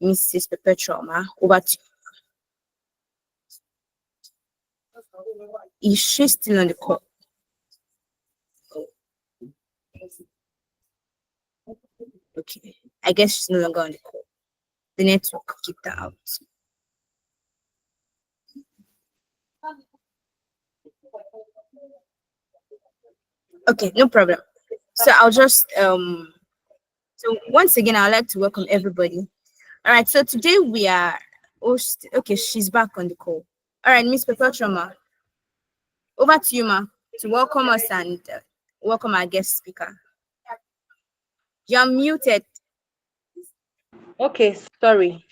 Mrs. Perpetual, over to you. Is she still on the call? Okay, I guess she's no longer on the call. The network kicked her out. Okay, no problem. So I'll just so once again I'd like to welcome everybody. All right, so today we are okay, she's back on the call. All right, Miss Perpetual, over to you, ma, to welcome us and welcome our guest speaker. You're muted. Okay, sorry.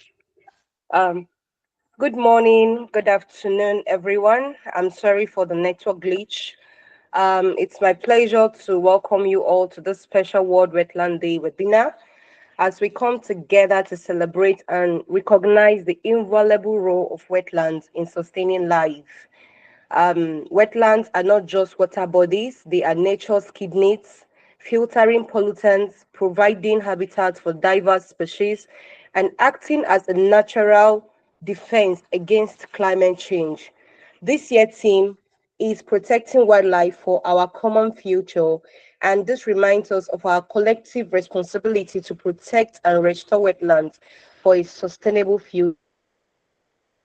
Good morning, good afternoon, everyone. I'm sorry for the network glitch. It's my pleasure to welcome you all to this special World Wetland Day webinar as we come together to celebrate and recognize the invaluable role of wetlands in sustaining life. Wetlands are not just water bodies, they are nature's kidneys, filtering pollutants, providing habitats for diverse species, and acting as a natural defense against climate change. This year's theme is protecting wildlife for our common future, and this reminds us of our collective responsibility to protect and restore wetlands for a sustainable future.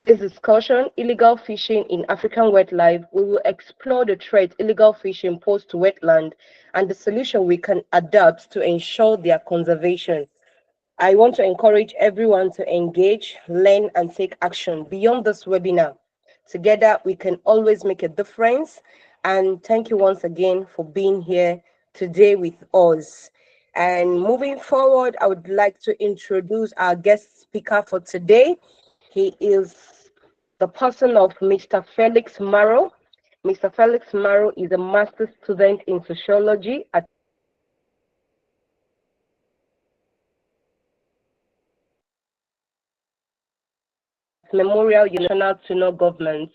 This discussion, illegal fishing in African wetlife, we will explore the threat illegal fishing pose to wetland and the solution we can adapt to ensure their conservation. I want to encourage everyone to engage, learn, and take action beyond this webinar. Together, we can always make a difference. And thank you once again for being here today with us. And moving forward, I would like to introduce our guest speaker for today. He is the person of Mr. Felix Morrow. Mr. Felix Morrow is a master's student in sociology at Memorial University Tuna Governments,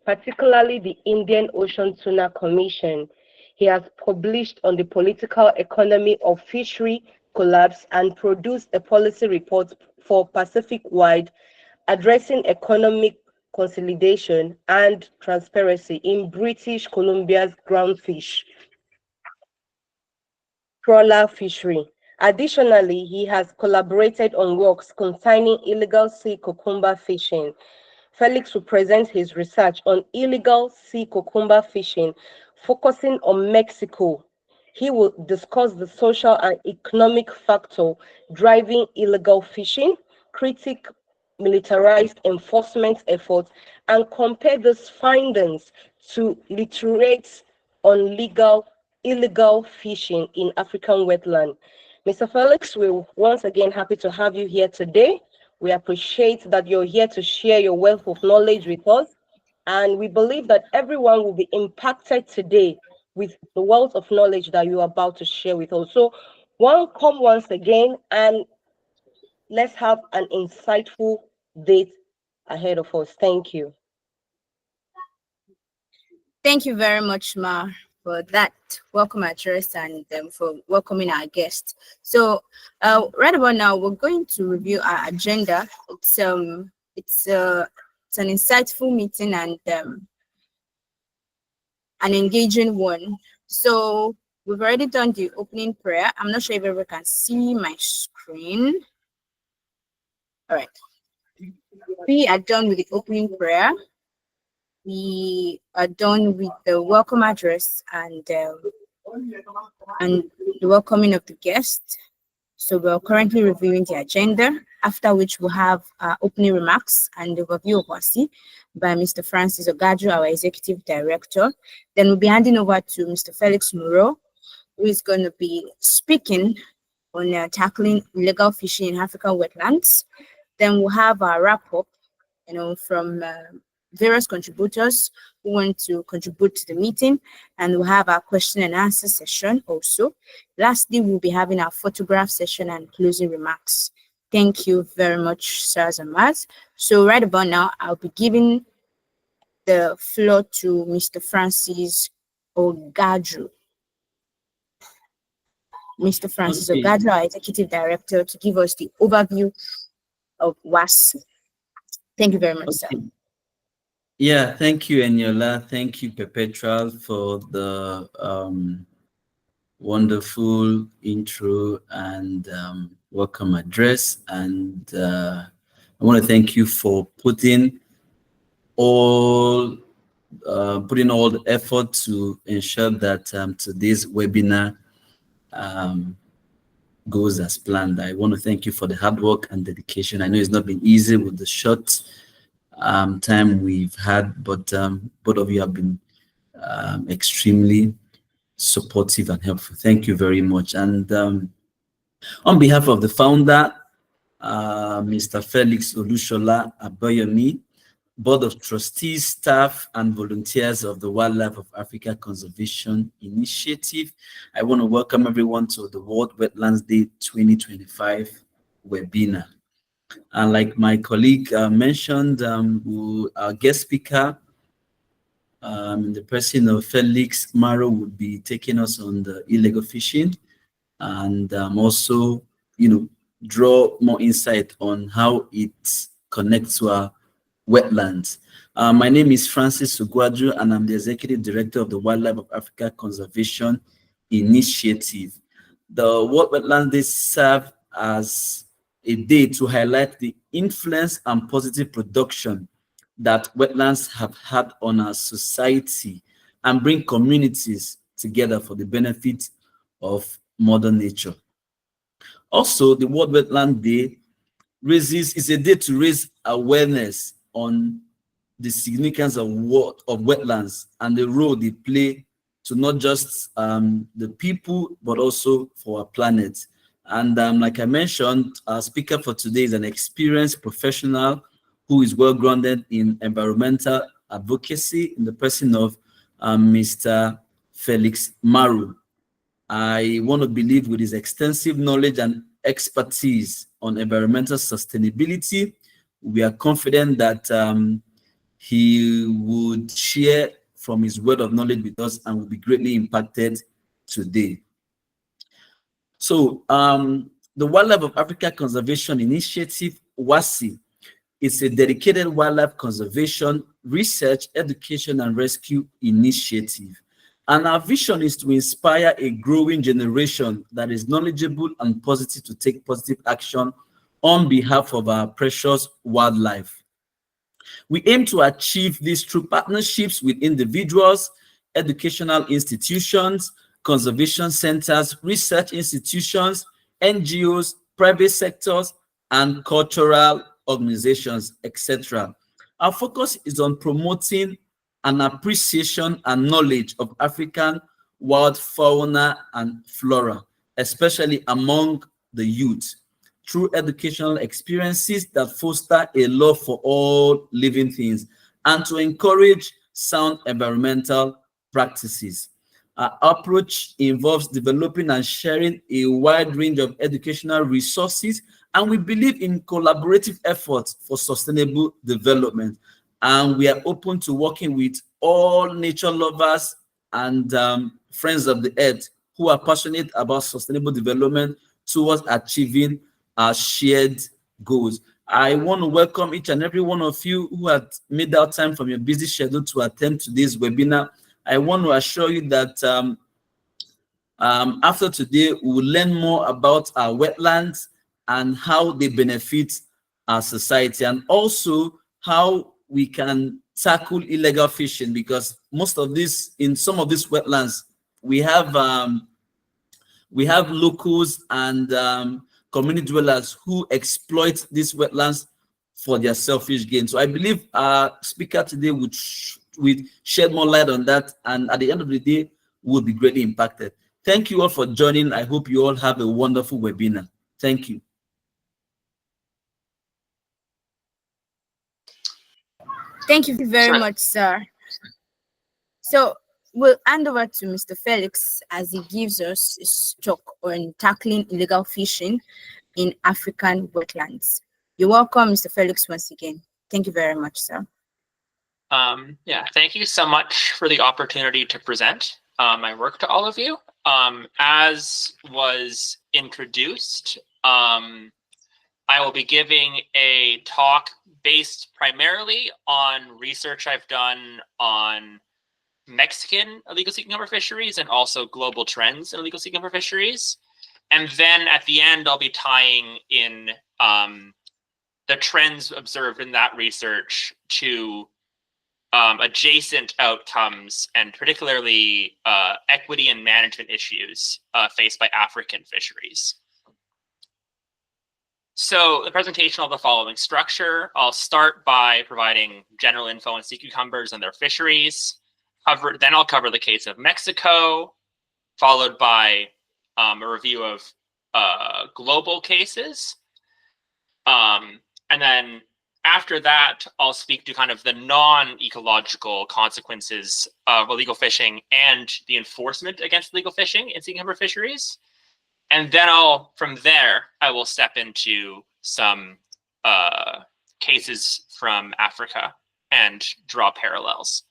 particularly the Indian Ocean Tuna Commission. He has published on the political economy of fishery collapse and produced a policy report for Pacific-wide addressing economic consolidation and transparency in British Columbia's groundfish trawler fishery. Additionally, he has collaborated on works concerning illegal sea cucumber fishing. Felix will present his research on illegal sea cucumber fishing, focusing on Mexico. He will discuss the social and economic factor driving illegal fishing, critique militarized enforcement efforts, and compare these findings to literates on illegal fishing in African wetland. Mr. Felix, we're once again happy to have you here today. We appreciate that you're here to share your wealth of knowledge with us. And we believe that everyone will be impacted today with the wealth of knowledge that you're about to share with us. So welcome once again, and let's have an insightful date ahead of us. Thank you. Thank you very much, Ma, for that welcome address and for welcoming our guest. So right about now, we're going to review our agenda. It's an insightful meeting and an engaging one. So we've already done the opening prayer. I'm not sure if everyone can see my screen. All right. We are done with the opening prayer. We are done with the welcome address and the welcoming of the guest. So we're currently reviewing the agenda, after which we'll have opening remarks and overview of WASI by Mr. Francis Ogadjo, our Executive Director. Then we'll be handing over to Mr. Felix Morrow, who is going to be speaking on tackling illegal fishing in African wetlands. Then we'll have our wrap-up, from various contributors who want to contribute to the meeting, and we'll have our question and answer session also. Lastly, we'll be having our photograph session and closing remarks. Thank you very much, sirs and ma'ams. So right about now, I'll be giving the floor to Mr. Francis Ogadjo. Mr. Francis Ogadjo, our Executive Director, to give us the overview of WASU. Thank you very much, sir. Yeah, thank you, Eniola. Thank you, Perpetual, for the wonderful intro and welcome address. And I want to thank you for putting all the effort to ensure that today's webinar goes as planned. I want to thank you for the hard work and dedication. I know it's not been easy with the short time we've had, but both of you have been extremely supportive and helpful. Thank you very much. And on behalf of the founder, Mr. Felix Olushola Aboyomi, Board of Trustees, staff, and volunteers of the Wildlife of Africa Conservation Initiative, I want to welcome everyone to the World Wetlands Day 2025 webinar. And like my colleague mentioned, our guest speaker, the person of Felix Morrow, would be taking us on the illegal fishing and also, draw more insight on how it connects to our wetlands. My name is Francis Ugwaju, and I'm the Executive Director of the Wildlife of Africa Conservation Initiative. The World Wetlands Day serves as a day to highlight the influence and positive production that wetlands have had on our society and bring communities together for the benefit of Mother Nature. Also, the World Wetland Day is a day to raise awareness on the significance of wetlands and the role they play to not just the people, but also for our planet. And like I mentioned, our speaker for today is an experienced professional who is well-grounded in environmental advocacy in the person of Mr. Felix Morrow. I want to believe with his extensive knowledge and expertise on environmental sustainability, we are confident that he would share from his word of knowledge with us and will be greatly impacted today. So the Wildlife of Africa Conservation Initiative, WASI, is a dedicated wildlife conservation, research, education, and rescue initiative. And our vision is to inspire a growing generation that is knowledgeable and positive to take positive action on behalf of our precious wildlife. We aim to achieve this through partnerships with individuals, educational institutions, conservation centers, research institutions, NGOs, private sectors, and cultural organizations, etc. Our focus is on promoting an appreciation and knowledge of African wild fauna and flora, especially among the youth, through educational experiences that foster a love for all living things and to encourage sound environmental practices. Our approach involves developing and sharing a wide range of educational resources, and we believe in collaborative efforts for sustainable development. And we are open to working with all nature lovers and friends of the earth who are passionate about sustainable development towards achieving our shared goals. I want to welcome each and every one of you who have made out time from your busy schedule to attend today's webinar. I want to assure you that after today, we will learn more about our wetlands and how they benefit our society, and also how we can tackle illegal fishing, because in some of these wetlands, we have locals and community dwellers who exploit these wetlands for their selfish gain. So I believe our speaker today would shed more light on that, and at the end of the day, will be greatly impacted. Thank you all for joining. I hope you all have a wonderful webinar. Thank you. Thank you very much, sir. So we'll hand over to Mr. Felix as he gives us a talk on tackling illegal fishing in African wetlands. You're welcome, Mr. Felix, once again. Thank you very much, sir. Yeah, thank you so much for the opportunity to present my work to all of you. As was introduced, I will be giving a talk based primarily on research I've done on Mexican illegal sea cucumber fisheries and also global trends in illegal sea cucumber fisheries. And then at the end, I'll be tying in the trends observed in that research to adjacent outcomes and particularly equity and management issues faced by African fisheries. So the presentation will have the following structure. I'll start by providing general info on sea cucumbers and their fisheries. Then I'll cover the case of Mexico, followed by a review of global cases. And then after that, I'll speak to kind of the non-ecological consequences of illegal fishing and the enforcement against illegal fishing in sea cucumber fisheries. And then from there, I will step into some cases from Africa and draw parallels.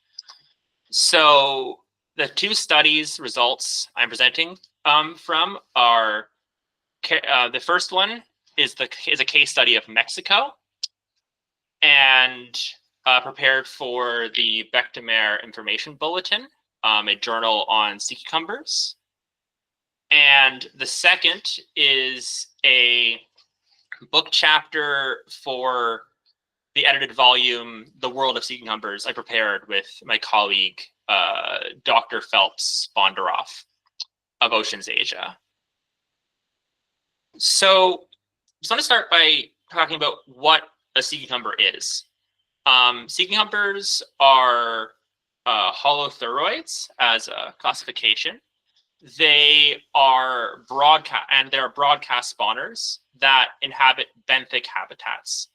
So the two studies results I'm presenting from are, the first one is a case study of Mexico, and prepared for the Bectemer Information Bulletin, a journal on sea cucumbers. And the second is a book chapter for the edited volume, The World of Sea Cucumbers, I prepared with my colleague, Dr. Phelps Bondaroff of Oceans Asia. So I just want to start by talking about what a sea cucumber is. Sea cucumbers are holothuroids as a classification. They are broadcast spawners that inhabit benthic habitats.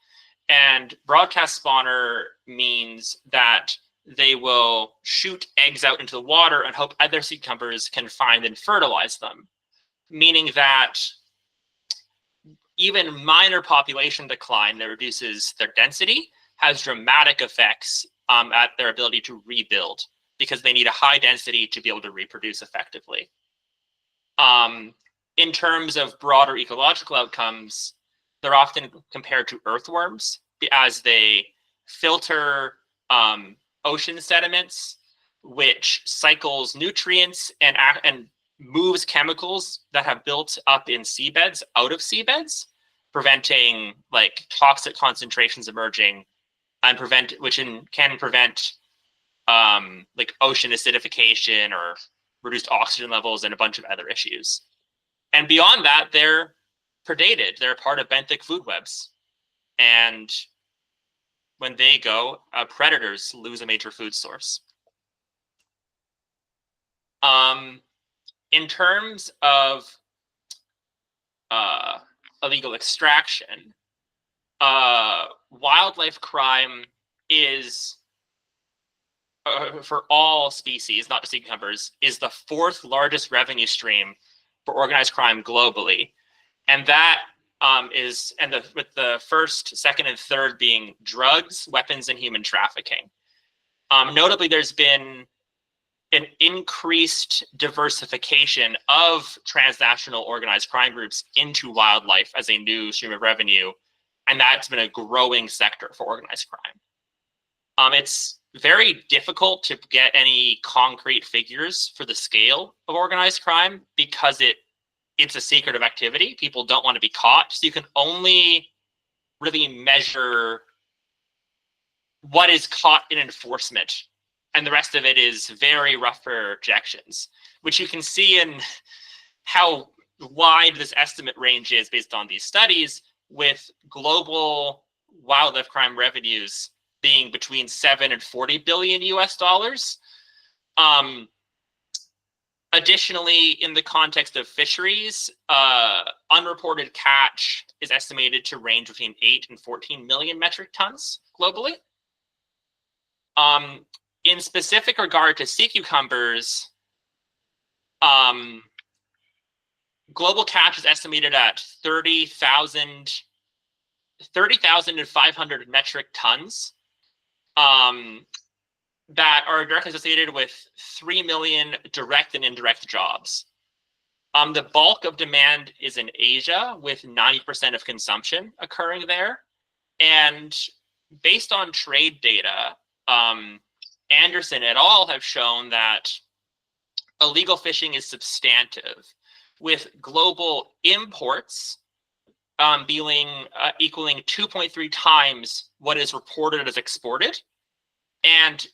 And broadcast spawner means that they will shoot eggs out into the water and hope other sea cucumbers can find and fertilize them, meaning that even minor population decline that reduces their density has dramatic effects at their ability to rebuild, because they need a high density to be able to reproduce effectively. In terms of broader ecological outcomes, they're often compared to earthworms as they filter ocean sediments, which cycles nutrients and moves chemicals that have built up in seabeds out of seabeds, preventing like toxic concentrations emerging, and can prevent like ocean acidification or reduced oxygen levels and a bunch of other issues. And beyond that, they're predated. They're part of benthic food webs. And when they go, predators lose a major food source. In terms of illegal extraction, wildlife crime is, for all species, not just sea cucumbers, is the fourth largest revenue stream for organized crime globally. And that with the first, second, and third being drugs, weapons, and human trafficking. Notably, there's been an increased diversification of transnational organized crime groups into wildlife as a new stream of revenue, and that's been a growing sector for organized crime. It's very difficult to get any concrete figures for the scale of organized crime because it's a secretive activity. People don't want to be caught, so you can only really measure what is caught in enforcement, and the rest of it is very rough projections, which you can see in how wide this estimate range is based on these studies, with global wildlife crime revenues being between 7 and 40 billion US dollars. Additionally, in the context of fisheries, unreported catch is estimated to range between 8 and 14 million metric tons globally. In specific regard to sea cucumbers, global catch is estimated at 30,500 metric tons that are directly associated with 3 million direct and indirect jobs. The bulk of demand is in Asia, with 90% of consumption occurring there. And based on trade data, Anderson et al. Have shown that illegal fishing is substantive, with global imports equaling 2.3 times what is reported as exported. And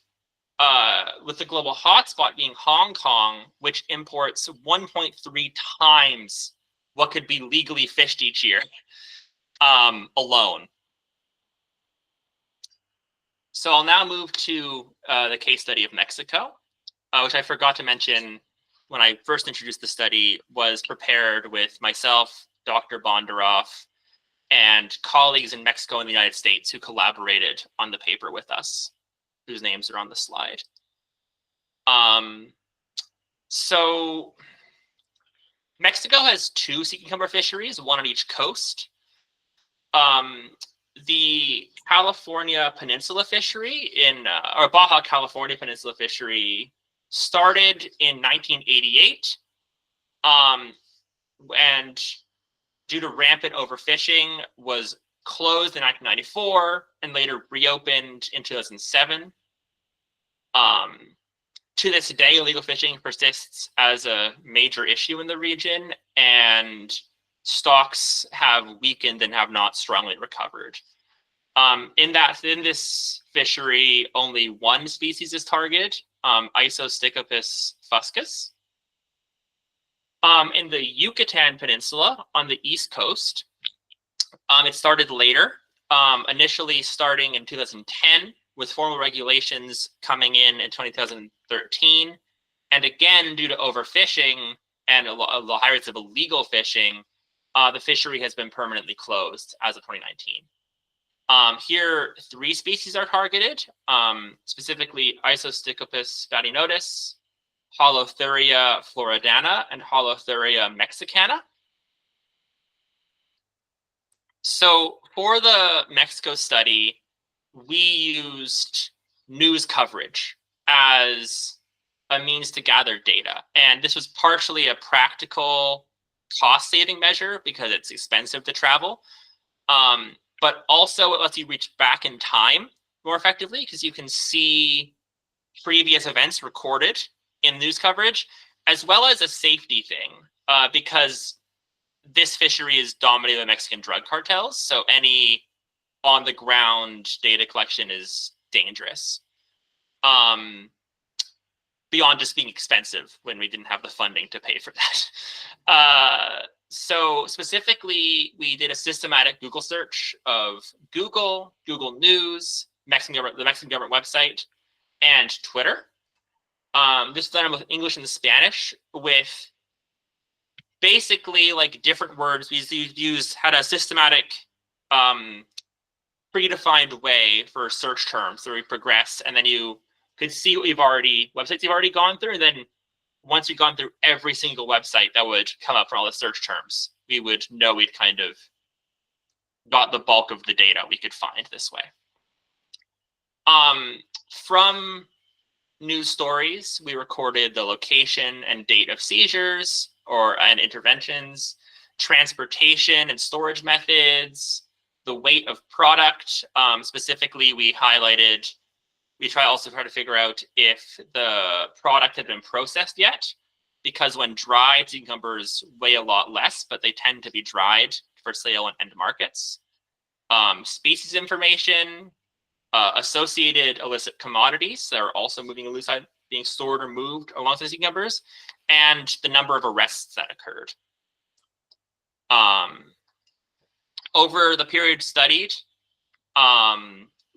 with the global hotspot being Hong Kong, which imports 1.3 times what could be legally fished each year alone. So I'll now move to the case study of Mexico, which I forgot to mention when I first introduced the study, was prepared with myself, Dr. Bondaroff, and colleagues in Mexico and the United States who collaborated on the paper with us, whose names are on the slide. So Mexico has 2 sea cucumber fisheries, one on each coast. The California Peninsula fishery or Baja California Peninsula fishery started in 1988, and due to rampant overfishing was closed in 1994 and later reopened in 2007. To this day, illegal fishing persists as a major issue in the region, and stocks have weakened and have not strongly recovered. In this fishery, only one species is targeted, Isostichopus fuscus. In the Yucatan Peninsula on the East Coast, it started later, initially starting in 2010, with formal regulations coming in 2013. And again, due to overfishing and the high rates of illegal fishing, the fishery has been permanently closed as of 2019. Here, 3 species are targeted, specifically Isostichopus fatinotus, Holothuria floridana, and Holothuria mexicana. So for the Mexico study, we used news coverage as a means to gather data. And this was partially a practical cost-saving measure because it's expensive to travel. But also it lets you reach back in time more effectively because you can see previous events recorded in news coverage, as well as a safety thing, because this fishery is dominated by Mexican drug cartels. So any on-the-ground data collection is dangerous. Beyond just being expensive when we didn't have the funding to pay for that. So specifically, we did a systematic Google search of Google News, the Mexican government website, and Twitter. This is done in both English and Spanish with basically like different words. We had a systematic predefined way for search terms so we progress, and then you could see what websites you've already gone through, and then once you've gone through every single website that would come up for all the search terms, we would know we'd kind of got the bulk of the data we could find this way. From news stories, we recorded the location and date of seizures and interventions, transportation and storage methods, the weight of product. Specifically, we also try to figure out if the product had been processed yet, because when dried, sea cucumbers weigh a lot less, but they tend to be dried for sale in end markets. Species information, associated illicit commodities that are also moving alongside, being stored or moved alongside sea cucumbers, and the number of arrests that occurred. Over the period studied,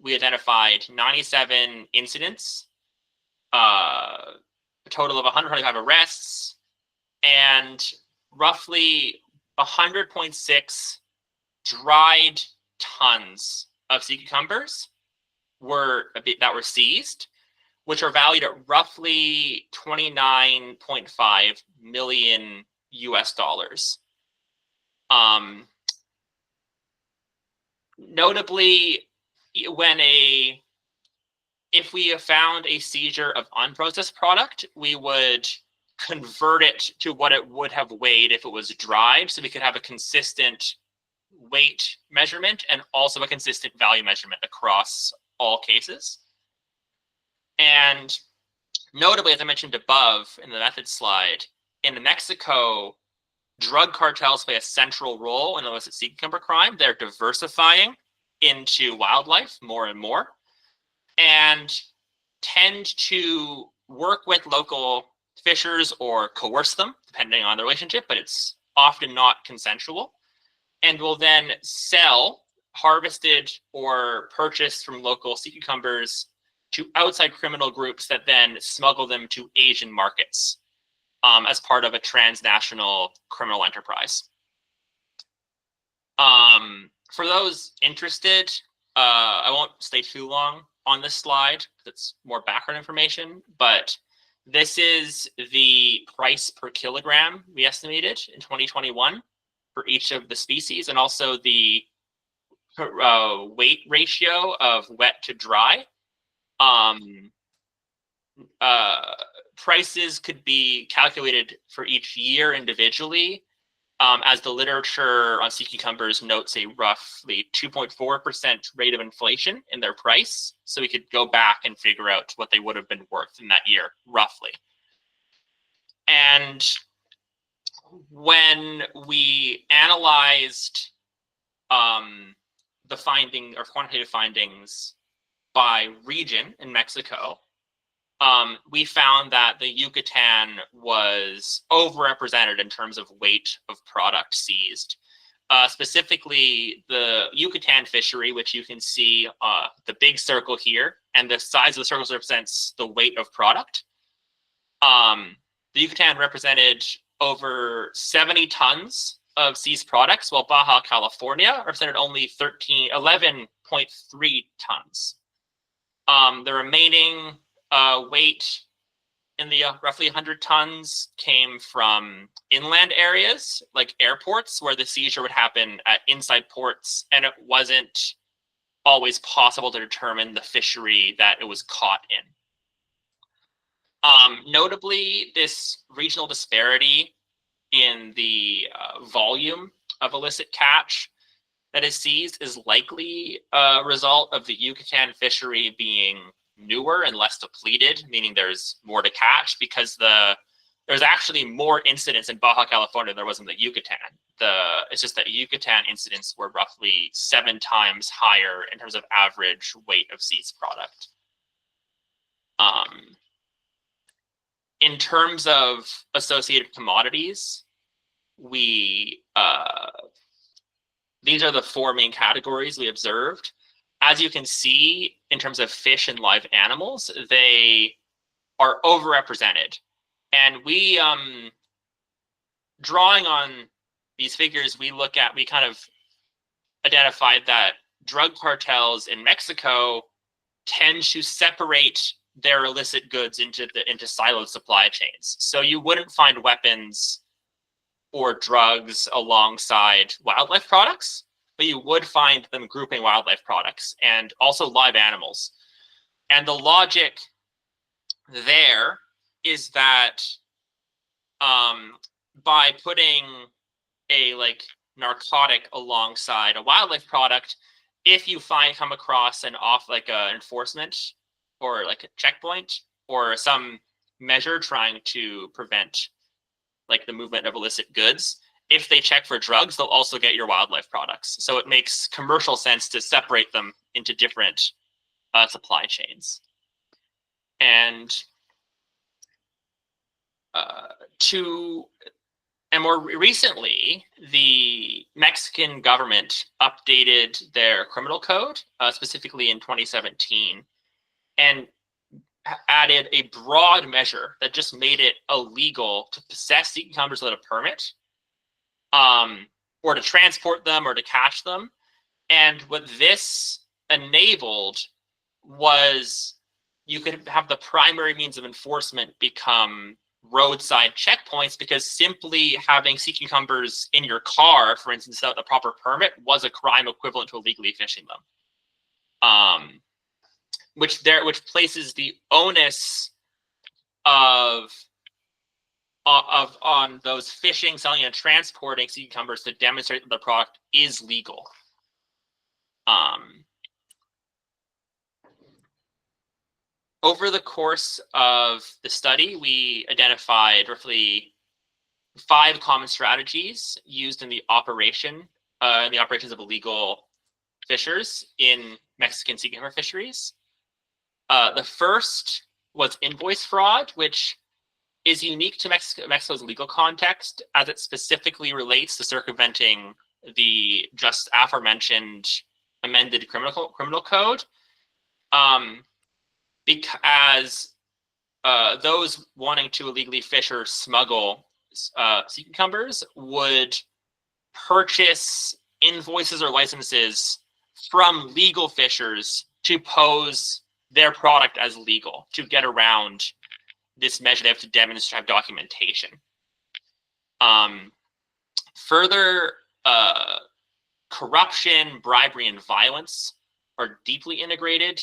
we identified 97 incidents, a total of 125 arrests, and roughly 100.6 dried tons of sea cucumbers that were seized, which are valued at roughly $29.5 million US. Notably, if we have found a seizure of unprocessed product, we would convert it to what it would have weighed if it was dried, so we could have a consistent weight measurement and also a consistent value measurement across all cases. And notably, as I mentioned above in the method slide, in Mexico, drug cartels play a central role in illicit sea cucumber crime. They're diversifying into wildlife more and more, and tend to work with local fishers or coerce them, depending on the relationship, but it's often not consensual, and will then sell harvested or purchased from local sea cucumbers to outside criminal groups that then smuggle them to Asian markets as part of a transnational criminal enterprise. For those interested, I won't stay too long on this slide. That's more background information, but this is the price per kilogram we estimated in 2021 for each of the species, and also the weight ratio of wet to dry. Prices could be calculated for each year individually, as the literature on sea cucumbers notes a roughly 2.4% rate of inflation in their price. So we could go back and figure out what they would have been worth in that year, roughly. And when we analyzed the finding or quantitative findings by region in Mexico, we found that the Yucatan was overrepresented in terms of weight of product seized. Specifically, the Yucatan fishery, which you can see the big circle here, and the size of the circles represents the weight of product. The Yucatan represented over 70 tons of seized products, while Baja California represented only 11.3 tons. The remaining weight in the roughly 100 tons came from inland areas like airports, where the seizure would happen at inside ports, and it wasn't always possible to determine the fishery that it was caught in. Notably, this regional disparity in the volume of illicit catch that is seized is likely a result of the Yucatan fishery being newer and less depleted, meaning there's more to catch, because there's actually more incidents in Baja California than there was in the Yucatan. It's just that Yucatan incidents were roughly 7 times higher in terms of average weight of seized product. In terms of associated commodities, these are the 4 main categories we observed. As you can see, in terms of fish and live animals, they are overrepresented. And we, drawing on these figures, we kind of identified that drug cartels in Mexico tend to separate their illicit goods into siloed supply chains. So you wouldn't find weapons or drugs alongside wildlife products, but you would find them grouping wildlife products and also live animals. And the logic there is that by putting a narcotic alongside a wildlife product, if you come across an enforcement or like a checkpoint or some measure trying to prevent the movement of illicit goods, if they check for drugs, they'll also get your wildlife products. So it makes commercial sense to separate them into different supply chains. And more recently, the Mexican government updated their criminal code, specifically in 2017, and added a broad measure that just made it illegal to possess sea cucumbers without a permit, or to transport them or to catch them. And what this enabled was you could have the primary means of enforcement become roadside checkpoints, because simply having sea cucumbers in your car, for instance, without the proper permit, was a crime equivalent to illegally fishing them. Which places the onus of on those fishing, selling, and transporting sea cucumbers to demonstrate that the product is legal. Over the course of the study, we identified roughly 5 common strategies used in the operations of illegal fishers in Mexican sea cucumber fisheries. The first was invoice fraud, which is unique to Mexico's legal context, as it specifically relates to circumventing the just aforementioned amended criminal code. Because those wanting to illegally fish or smuggle sea cucumbers would purchase invoices or licenses from legal fishers to pose their product as legal, to get around this measure. They have to demonstrate documentation. Further, corruption, bribery, and violence are deeply integrated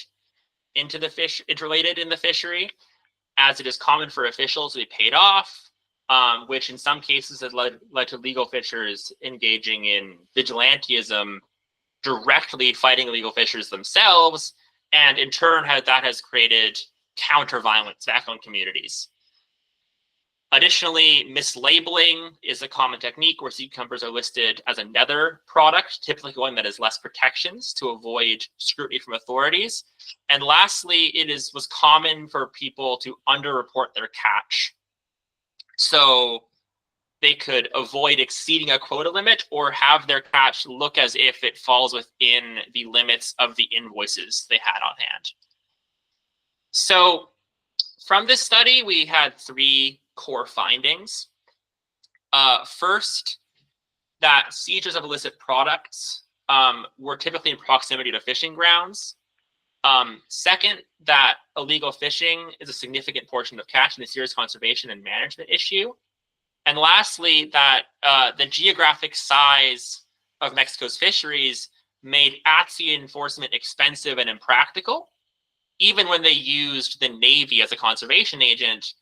into the interrelated in the fishery, as it is common for officials to be paid off, which in some cases has led to legal fishers engaging in vigilantism, directly fighting illegal fishers themselves, and in turn that has created counter-violence back on communities. Additionally, mislabeling is a common technique where sea cucumbers are listed as a nether product, typically one that has less protections to avoid scrutiny from authorities. And lastly, was common for people to underreport their catch, so they could avoid exceeding a quota limit or have their catch look as if it falls within the limits of the invoices they had on hand. So from this study, we had 3 core findings. First, that seizures of illicit products were typically in proximity to fishing grounds. Second, that illegal fishing is a significant portion of catch and a serious conservation and management issue. And lastly, that the geographic size of Mexico's fisheries made at-sea enforcement expensive and impractical, even when they used the Navy as a conservation agent,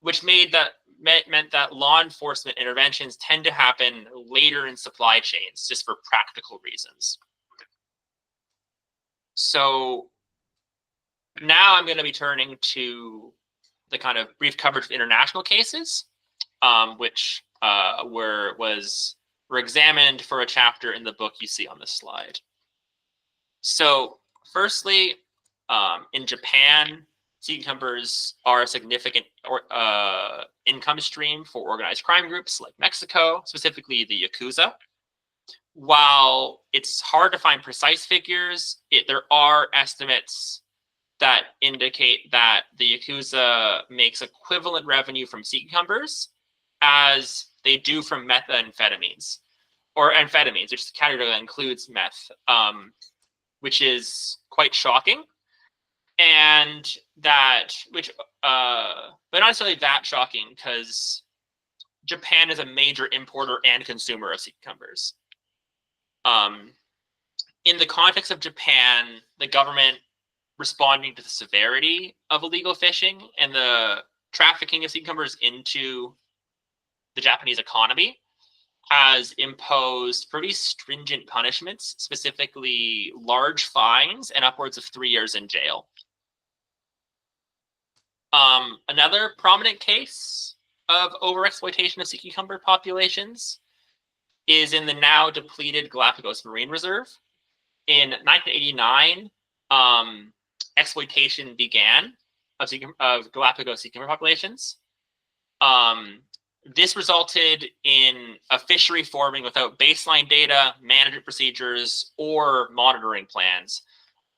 which meant that law enforcement interventions tend to happen later in supply chains, just for practical reasons. So now I'm going to be turning to the kind of brief coverage of international cases, which were examined for a chapter in the book you see on this slide. So firstly, in Japan, sea cucumbers are a significant income stream for organized crime groups like Mexico, specifically the Yakuza. While it's hard to find precise figures, there are estimates that indicate that the Yakuza makes equivalent revenue from sea cucumbers as they do from methamphetamines, or amphetamines, which is a category that includes meth, which is quite shocking. And but not necessarily that shocking, because Japan is a major importer and consumer of sea cucumbers. In the context of Japan, the government responding to the severity of illegal fishing and the trafficking of sea cucumbers into the Japanese economy has imposed pretty stringent punishments, specifically large fines and upwards of 3 years in jail. Another prominent case of overexploitation of sea cucumber populations is in the now depleted Galapagos Marine Reserve. In 1989, exploitation began of Galapagos sea cucumber populations. This resulted in a fishery forming without baseline data, management procedures, or monitoring plans,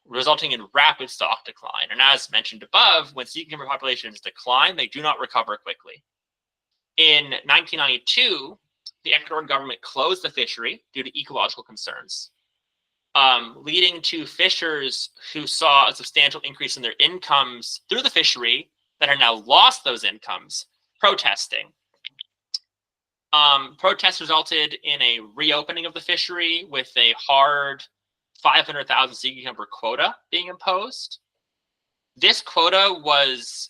resulting in rapid stock decline. And as mentioned above, when sea cucumber populations decline, they do not recover quickly. In 1992, the Ecuadorian government closed the fishery due to ecological concerns, leading to fishers who saw a substantial increase in their incomes through the fishery that have now lost those incomes, protesting. Protests resulted in a reopening of the fishery with a hard 500,000 sea cucumber quota being imposed. This quota was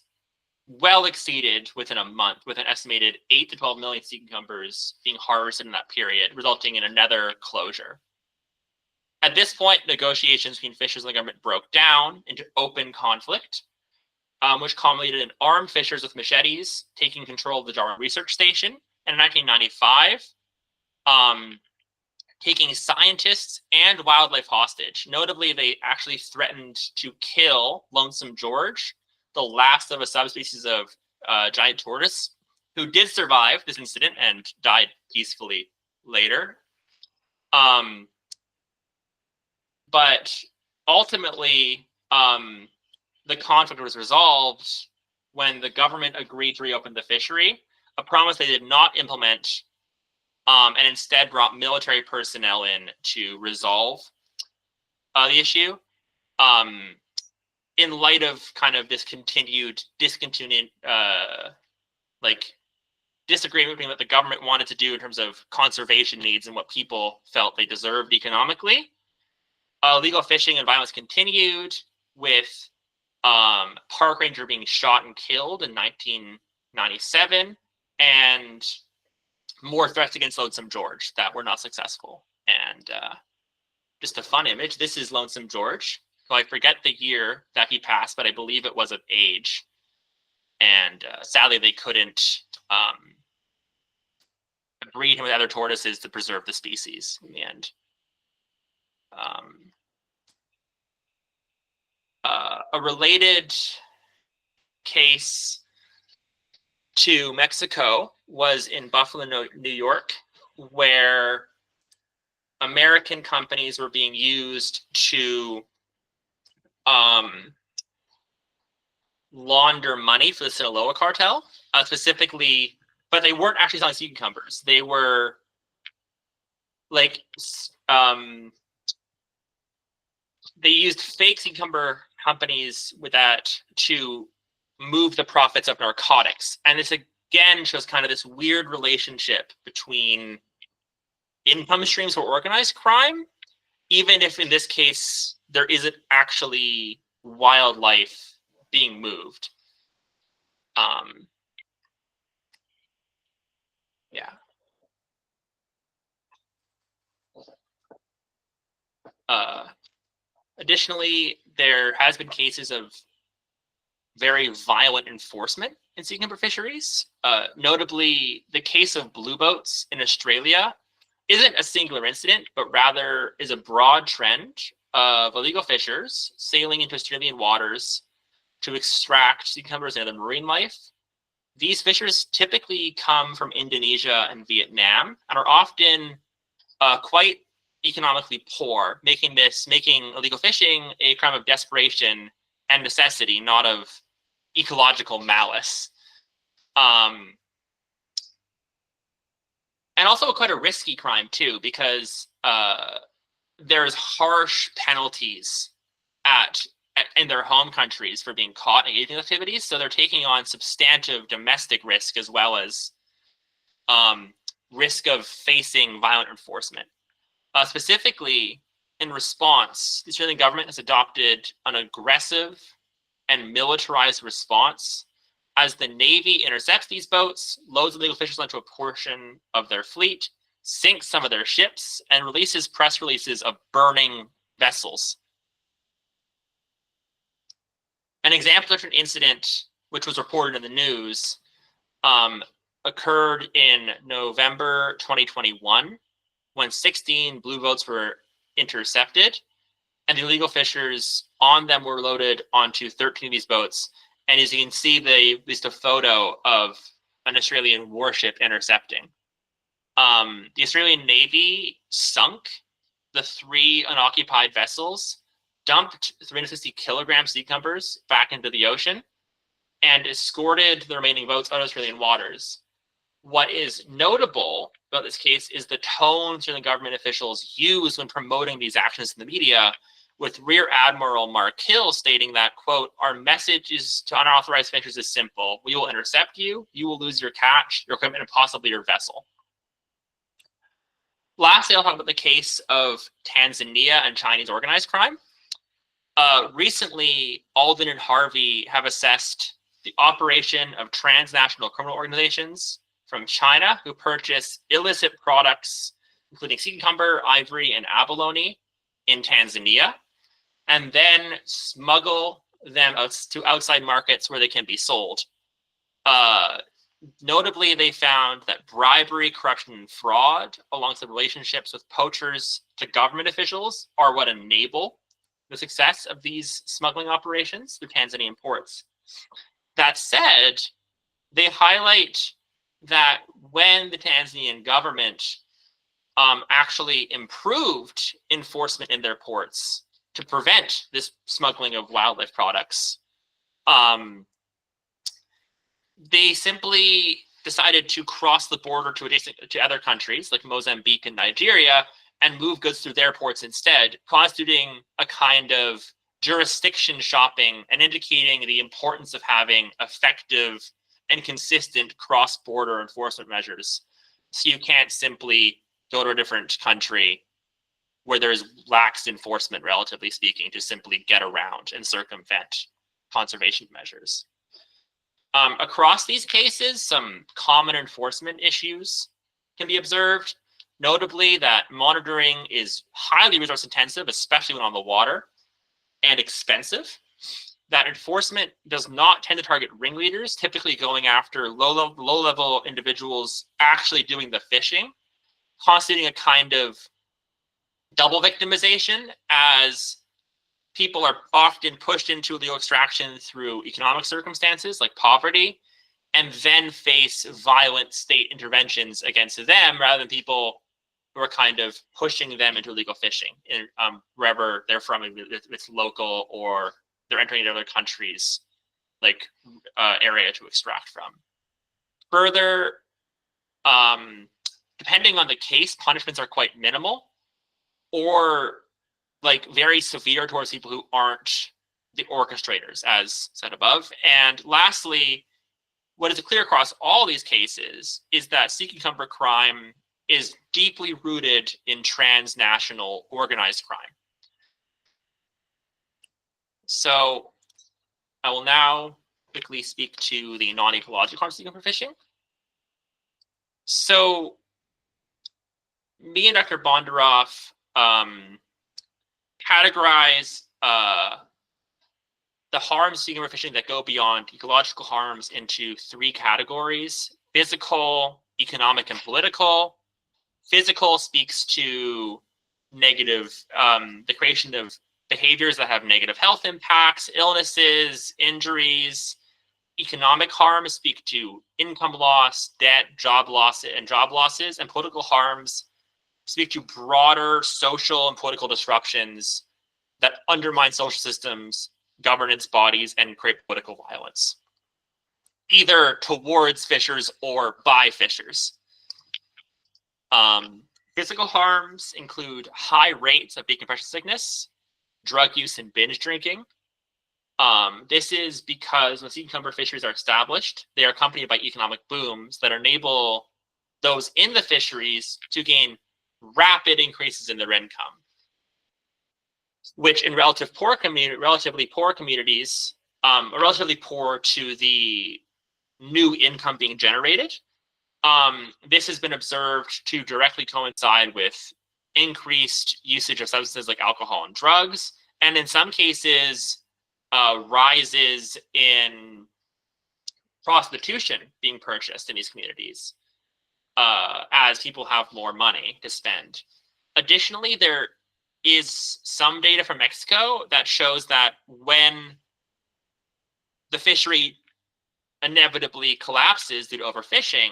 well exceeded within a month, with an estimated 8 to 12 million sea cucumbers being harvested in that period, resulting in another closure. At this point, negotiations between fishers and the government broke down into open conflict, which culminated in armed fishers with machetes taking control of the Darwin Research Station, and in 1995, taking scientists and wildlife hostage. Notably, they actually threatened to kill Lonesome George, the last of a subspecies of giant tortoise, who did survive this incident and died peacefully later. But ultimately, the conflict was resolved when the government agreed to reopen the fishery, a promise they did not implement, and instead brought military personnel in to resolve the issue. In light of kind of this continued disagreement between what the government wanted to do in terms of conservation needs and what people felt they deserved economically, illegal fishing and violence continued, with park ranger being shot and killed in 1997, and more threats against Lonesome George that were not successful. And just a fun image, this is Lonesome George. So I forget the year that he passed, but I believe it was of age. And sadly, they couldn't breed him with other tortoises to preserve the species in the end. A related case to Mexico was in Buffalo, New York, where American companies were being used to launder money for the Sinaloa cartel, specifically, but they weren't actually selling sea cucumbers. They were like, they used fake sea cucumber companies with that to move the profits of narcotics. And this again shows kind of this weird relationship between income streams for organized crime, even if in this case there isn't actually wildlife being moved. Yeah. Additionally, there has been cases of very violent enforcement in sea cucumber fisheries. Notably, the case of blue boats in Australia isn't a singular incident, but rather is a broad trend of illegal fishers sailing into Australian waters to extract sea cucumbers and other marine life. These fishers typically come from Indonesia and Vietnam and are often quite economically poor, making illegal fishing a crime of desperation and necessity, not of ecological malice. And also quite a risky crime too, because there's harsh penalties in their home countries for being caught in engaging activities. So they're taking on substantive domestic risk as well as risk of facing violent enforcement. Specifically, in response, the Australian government has adopted an aggressive and militarized response as the Navy intercepts these boats, loads illegal fishers onto a portion of their fleet, sinks some of their ships, and releases press releases of burning vessels. An example of an incident, which was reported in the news, occurred in November 2021, when 16 blue boats were intercepted, and the illegal fishers on them were loaded onto 13 of these boats. And as you can see, they released a photo of an Australian warship intercepting. The Australian Navy sunk the 3 unoccupied vessels, dumped 360 kilograms of sea cucumbers back into the ocean, and escorted the remaining boats out of Australian waters. What is notable about this case is the tone Australian government officials use when promoting these actions in the media, with Rear Admiral Mark Hill stating that, quote, "Our message is to unauthorized fishers is simple. We will intercept you, you will lose your catch, your equipment, and possibly your vessel." Lastly, I'll talk about the case of Tanzania and Chinese organized crime. Recently, Alden and Harvey have assessed the operation of transnational criminal organizations from China who purchase illicit products, including sea cucumber, ivory, and abalone in Tanzania, and then smuggle them out to outside markets where they can be sold. Notably, they found that bribery, corruption, and fraud, alongside relationships with poachers to government officials, are what enable the success of these smuggling operations through Tanzanian ports. That said, they highlight that when the Tanzanian government actually improved enforcement in their ports to prevent this smuggling of wildlife products, they simply decided to cross the border to other countries like Mozambique and Nigeria and move goods through their ports instead, constituting a kind of jurisdiction shopping and indicating the importance of having effective and consistent cross-border enforcement measures. So you can't simply go to a different country where there's lax enforcement, relatively speaking, to simply get around and circumvent conservation measures. Across these cases, some common enforcement issues can be observed, notably that monitoring is highly resource intensive, especially when on the water, and expensive. That enforcement does not tend to target ringleaders, typically going after low-level individuals actually doing the fishing, constituting a kind of double victimization, as people are often pushed into illegal extraction through economic circumstances like poverty, and then face violent state interventions against them rather than people who are kind of pushing them into illegal fishing in wherever they're from, if it's local or they're entering into other countries like area to extract from. Further, depending on the case, punishments are quite minimal or like very severe towards people who aren't the orchestrators, as said above. And lastly, what is clear across all these cases is that sea cucumber crime is deeply rooted in transnational organized crime. So I will now quickly speak to the non-ecological harms of sea cucumber fishing. So me and Dr. Bondaroff categorize the harms of sea cucumber fishing that go beyond ecological harms into three categories: physical, economic, and political. Physical speaks to negative, the creation of behaviors that have negative health impacts, illnesses, injuries. Economic harms speak to income loss, debt, job losses, and political harms speak to broader social and political disruptions that undermine social systems, governance bodies, and create political violence, either towards fishers or by fishers. Physical harms include high rates of decompression sickness, drug use, and binge drinking. This is because when sea cucumber fisheries are established, they are accompanied by economic booms that enable those in the fisheries to gain rapid increases in their income, which in relatively poor communities, relatively poor to the new income being generated. This has been observed to directly coincide with increased usage of substances like alcohol and drugs, and in some cases, rises in prostitution being purchased in these communities as people have more money to spend. Additionally, there is some data from Mexico that shows that when the fishery inevitably collapses due to overfishing,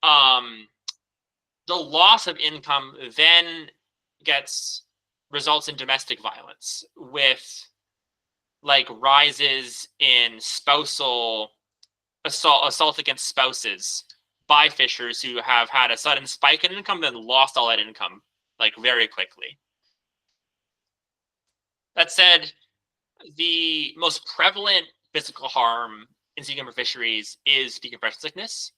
the loss of income then results in domestic violence, with like rises in spousal assault against spouses by fishers who have had a sudden spike in income, then lost all that income like very quickly. That said, the most prevalent physical harm in sea cucumber fisheries is decompression sickness.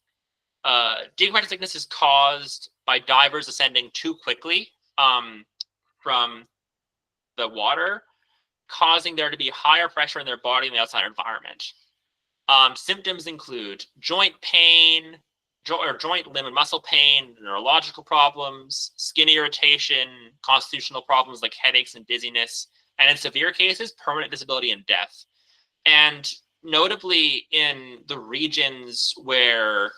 Decompression sickness is caused by divers ascending too quickly from the water, causing there to be higher pressure in their body in the outside environment. Symptoms include joint pain, joint limb and muscle pain, neurological problems, skin irritation, constitutional problems like headaches and dizziness, and in severe cases, permanent disability and death. And notably in the regions where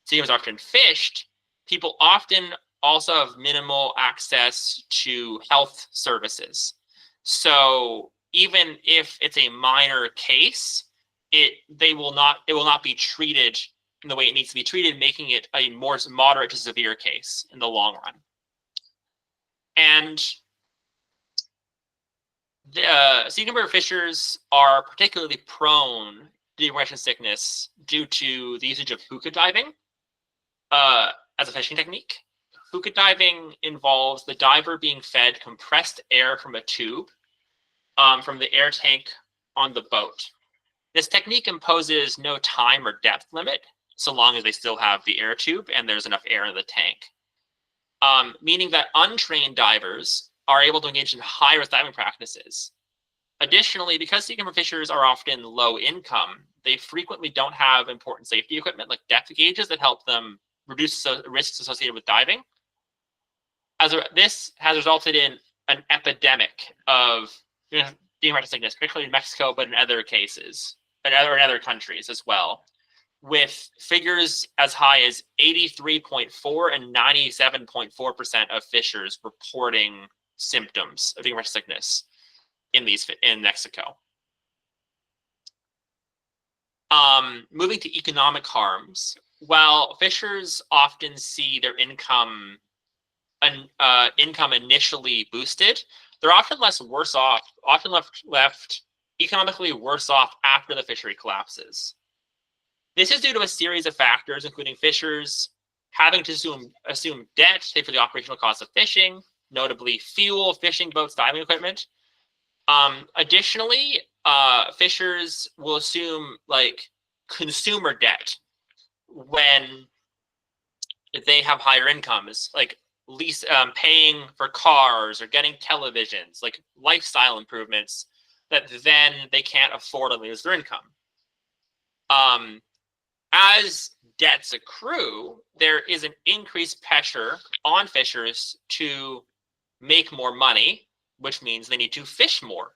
sea is often fished, people often also have minimal access to health services. So even if it's a minor case, it will not be treated in the way it needs to be treated, making it a more moderate to severe case in the long run. And sea cucumber fishers are particularly prone to decompression sickness due to the usage of hookah diving as a fishing technique. Hookah diving involves the diver being fed compressed air from a tube from the air tank on the boat. This technique imposes no time or depth limit, so long as they still have the air tube and there's enough air in the tank. Meaning that untrained divers are able to engage in high-risk diving practices. Additionally, because sea cucumber fishers are often low income, they frequently don't have important safety equipment like depth gauges that help them reduce risks associated with diving. This has resulted in an epidemic of decompression sickness, particularly in Mexico, but in other cases, in other countries as well, with figures as high as 83.4% and 97.4% of fishers reporting symptoms of decompression sickness in Mexico. Moving to economic harms, while fishers often see their income initially boosted, they're often left economically worse off after the fishery collapses. This is due to a series of factors, including fishers having to assume debt to pay for the operational costs of fishing, notably fuel, fishing boats, diving equipment. Additionally, fishers will assume like consumer debt when they have higher incomes, like paying for cars or getting televisions, like lifestyle improvements that then they can't afford to lose their income. As debts accrue, there is an increased pressure on fishers to make more money, which means they need to fish more.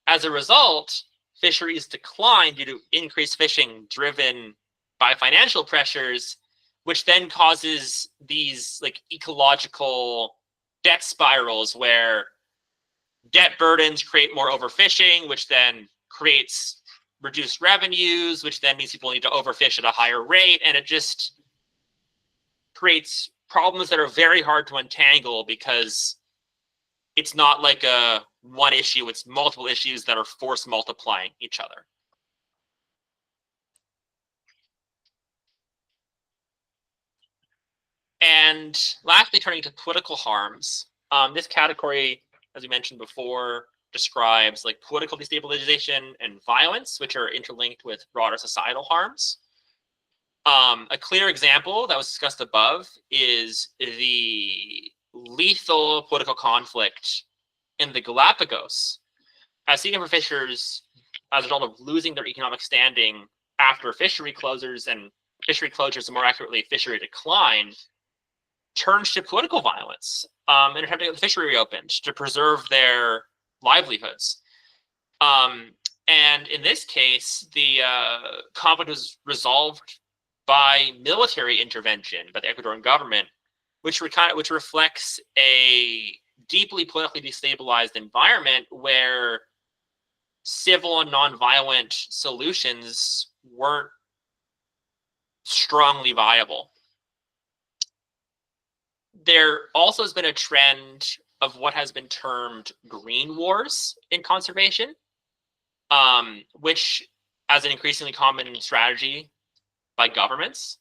As a result, fisheries decline due to increased fishing driven by financial pressures, which then causes these like ecological debt spirals where debt burdens create more overfishing, which then creates reduced revenues, which then means people need to overfish at a higher rate, and it just creates problems that are very hard to untangle because it's not like a one issue, it's multiple issues that are force multiplying each other. And lastly, turning to political harms, this category, as we mentioned before, describes like political destabilization and violence, which are interlinked with broader societal harms. A clear example that was discussed above is the lethal political conflict in the Galapagos. As sea cucumber fishers, as a result of losing their economic standing after fishery closures, and more accurately, fishery decline, turned to political violence and tried to get the fishery reopened to preserve their livelihoods. And in this case, the conflict was resolved by military intervention by the Ecuadorian government, which reflects a deeply politically destabilized environment where civil and nonviolent solutions weren't strongly viable. There also has been a trend of what has been termed green wars in conservation, which as an increasingly common strategy by governments.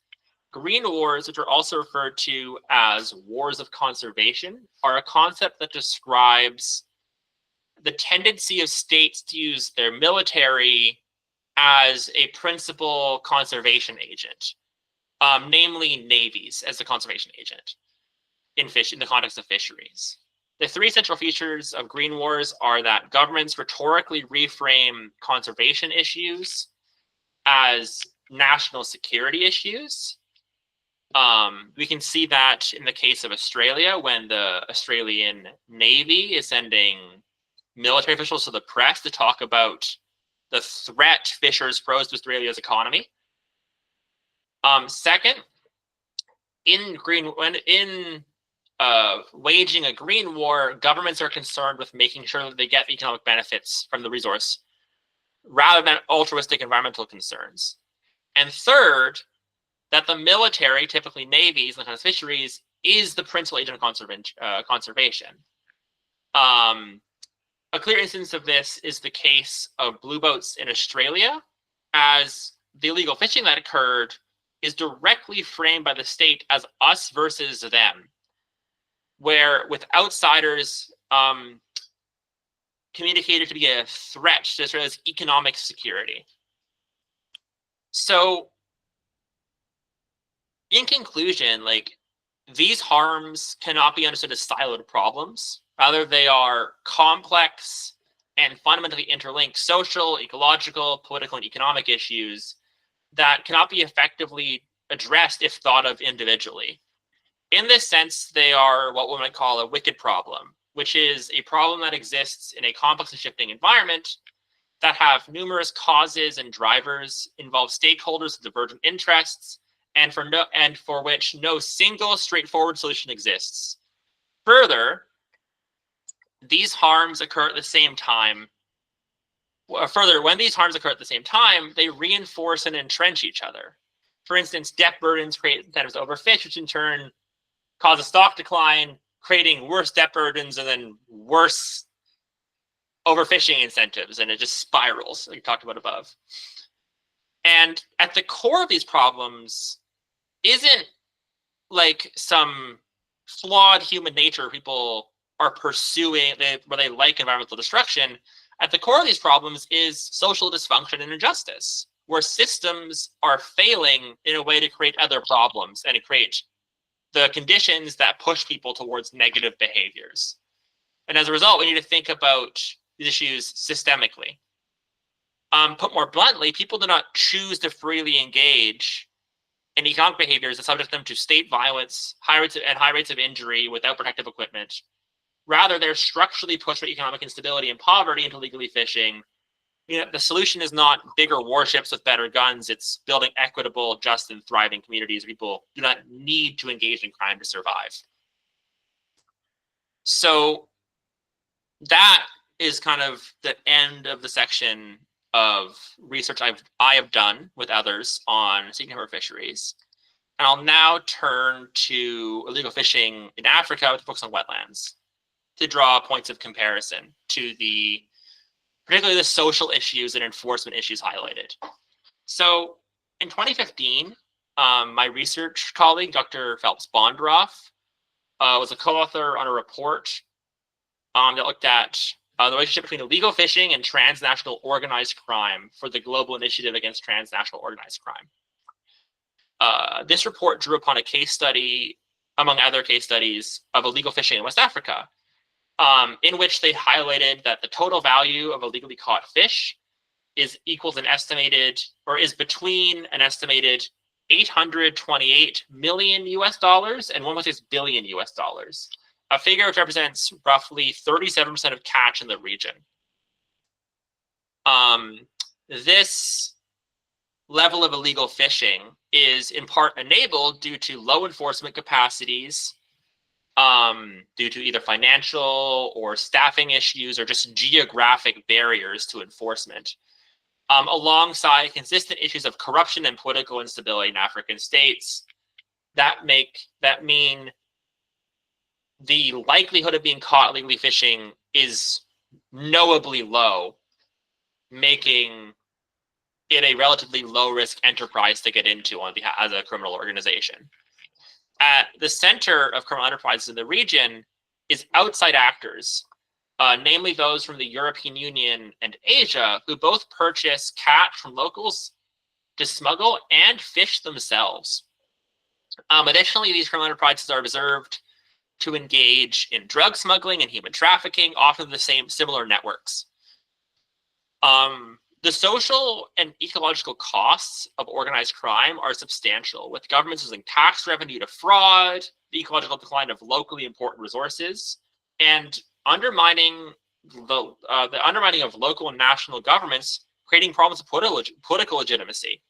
Green wars, which are also referred to as wars of conservation, are a concept that describes the tendency of states to use their military as a principal conservation agent, namely navies as the conservation agent in the context of fisheries. The three central features of green wars are that governments rhetorically reframe conservation issues as national security issues. We can see that in the case of Australia, when the Australian Navy is sending military officials to the press to talk about the threat fishers pose to Australia's economy. Second, waging a green war, governments are concerned with making sure that they get economic benefits from the resource rather than altruistic environmental concerns. And third, that the military, typically navies and fisheries, is the principal agent of conservation. A clear instance of this is the case of blue boats in Australia, as the illegal fishing that occurred is directly framed by the state as us versus them, where with outsiders communicated to be a threat to Australia's economic security. So in conclusion, like, these harms cannot be understood as siloed problems. Rather, they are complex and fundamentally interlinked social, ecological, political, and economic issues that cannot be effectively addressed if thought of individually. In this sense, they are what one might call a wicked problem, which is a problem that exists in a complex and shifting environment that have numerous causes and drivers, involve stakeholders with divergent interests, and for which no single straightforward solution exists. Further, these harms occur at the same time. When these harms occur at the same time, they reinforce and entrench each other. For instance, debt burdens create incentives to overfish, which in turn cause a stock decline, creating worse debt burdens and then worse overfishing incentives, and it just spirals, like we talked about above. And at the core of these problems isn't like some flawed human nature people are pursuing, where they like environmental destruction. At the core of these problems is social dysfunction and injustice, where systems are failing in a way to create other problems and to create the conditions that push people towards negative behaviors. And as a result, we need to think about these issues systemically. Put more bluntly, people do not choose to freely engage in economic behaviors that subject them to state violence, high rates of injury without protective equipment. Rather, they're structurally pushed by economic instability and poverty into legally fishing. You know, the solution is not bigger warships with better guns. It's building equitable, just, and thriving communities where people do not need to engage in crime to survive. So that is kind of the end of the section of research I have done with others on sea-cucumber fisheries. And I'll now turn to illegal fishing in Africa with a focus on wetlands to draw points of comparison to particularly the social issues and enforcement issues highlighted. So in 2015, my research colleague, Dr. Felix Morrow, was a co-author on a report that looked at the relationship between illegal fishing and transnational organized crime for the Global Initiative Against Transnational Organized Crime. This report drew upon a case study, among other case studies, of illegal fishing in West Africa, in which they highlighted that the total value of illegally caught fish is between an estimated 828 million US dollars and 1.6 billion US dollars, a figure which represents roughly 37% of catch in the region. This level of illegal fishing is in part enabled due to low enforcement capacities, due to either financial or staffing issues or just geographic barriers to enforcement, alongside consistent issues of corruption and political instability in African states that mean the likelihood of being caught illegally fishing is knowably low, making it a relatively low-risk enterprise to get into as a criminal organization. At the center of criminal enterprises in the region is outside actors, namely those from the European Union and Asia, who both purchase catch from locals to smuggle and fish themselves. Additionally, these criminal enterprises are observed to engage in drug smuggling and human trafficking, often the similar networks. The The social and ecological costs of organized crime are substantial, with governments using tax revenue to fraud, the ecological decline of locally important resources, and undermining the undermining of local and national governments, creating problems of political legitimacy.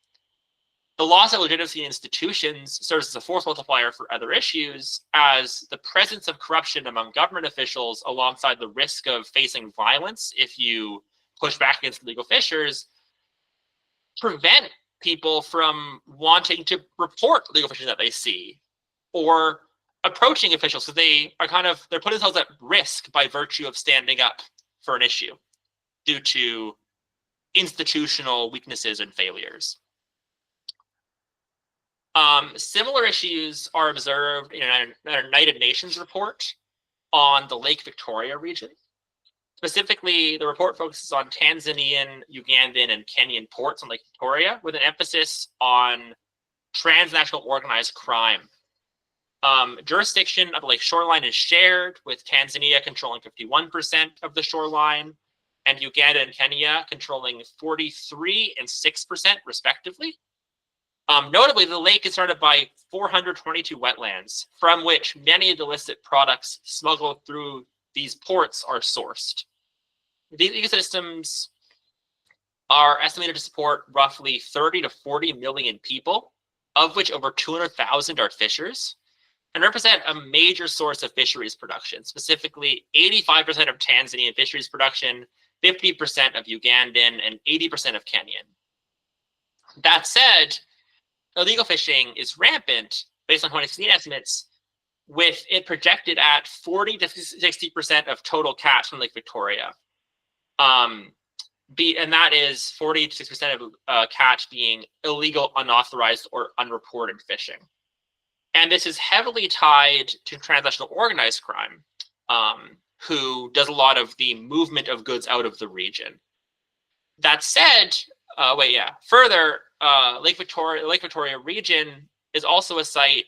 The loss of legitimacy in institutions serves as a force multiplier for other issues, as the presence of corruption among government officials, alongside the risk of facing violence if you push back against illegal fishers, prevent people from wanting to report illegal fishing that they see, or approaching officials, so they're putting themselves at risk by virtue of standing up for an issue due to institutional weaknesses and failures. Similar issues are observed in a United Nations report on the Lake Victoria region. Specifically, the report focuses on Tanzanian, Ugandan, and Kenyan ports on Lake Victoria, with an emphasis on transnational organized crime. Jurisdiction of the lake shoreline is shared, with Tanzania controlling 51% of the shoreline, and Uganda and Kenya controlling 43% and 6% respectively. Notably, the lake is surrounded by 422 wetlands, from which many of the illicit products smuggled through these ports are sourced. These ecosystems are estimated to support roughly 30 to 40 million people, of which over 200,000 are fishers, and represent a major source of fisheries production, specifically 85% of Tanzanian fisheries production, 50% of Ugandan, and 80% of Kenyan. That said, illegal fishing is rampant based on 2016 estimates, with it projected at 40 to 60% of total catch from Lake Victoria. And that is 40 to 60% of catch being illegal, unauthorized, or unreported fishing. And this is heavily tied to transnational organized crime, who does a lot of the movement of goods out of the region. That said, further, Lake Victoria region is also a site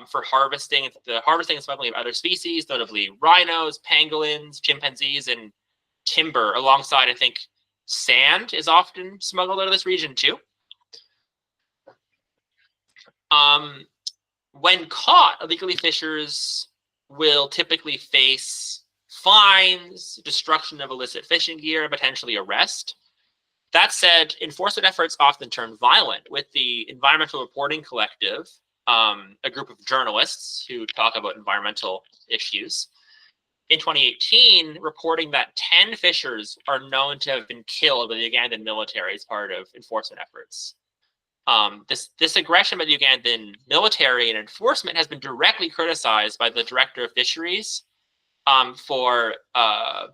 for harvesting and smuggling of other species, notably rhinos, pangolins, chimpanzees, and timber, alongside, I think, sand is often smuggled out of this region too. When caught, illegally fishers will typically face fines, destruction of illicit fishing gear, and potentially arrest. That said, enforcement efforts often turn violent, with the Environmental Reporting Collective, a group of journalists who talk about environmental issues, in 2018 reporting that 10 fishers are known to have been killed by the Ugandan military as part of enforcement efforts. This aggression by the Ugandan military and enforcement has been directly criticized by the Director of Fisheries for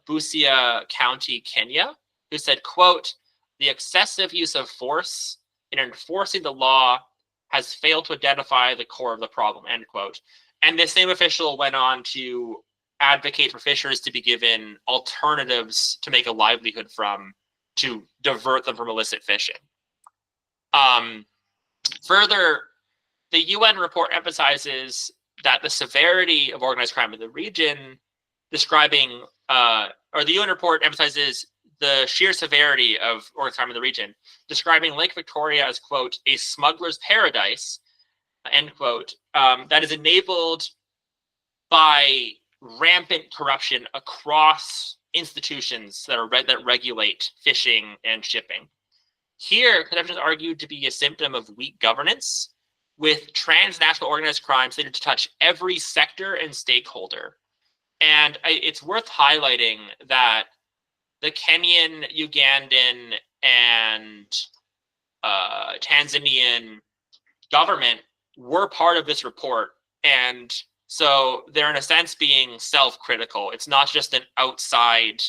Busia County, Kenya, who said, quote, "The excessive use of force in enforcing the law has failed to identify the core of the problem," end quote. And this same official went on to advocate for fishers to be given alternatives to make a livelihood from, to divert them from illicit fishing. Further, the UN report emphasizes that the severity of organized crime in the region, the UN report emphasizes the sheer severity of organized crime in the region, describing Lake Victoria as, quote, "a smuggler's paradise," end quote, that is enabled by rampant corruption across institutions that regulate fishing and shipping. Here, corruption is argued to be a symptom of weak governance, with transnational organized crime slated to touch every sector and stakeholder. And it's worth highlighting that the Kenyan, Ugandan, and Tanzanian government were part of this report. And so they're, in a sense, being self-critical. It's not just an outside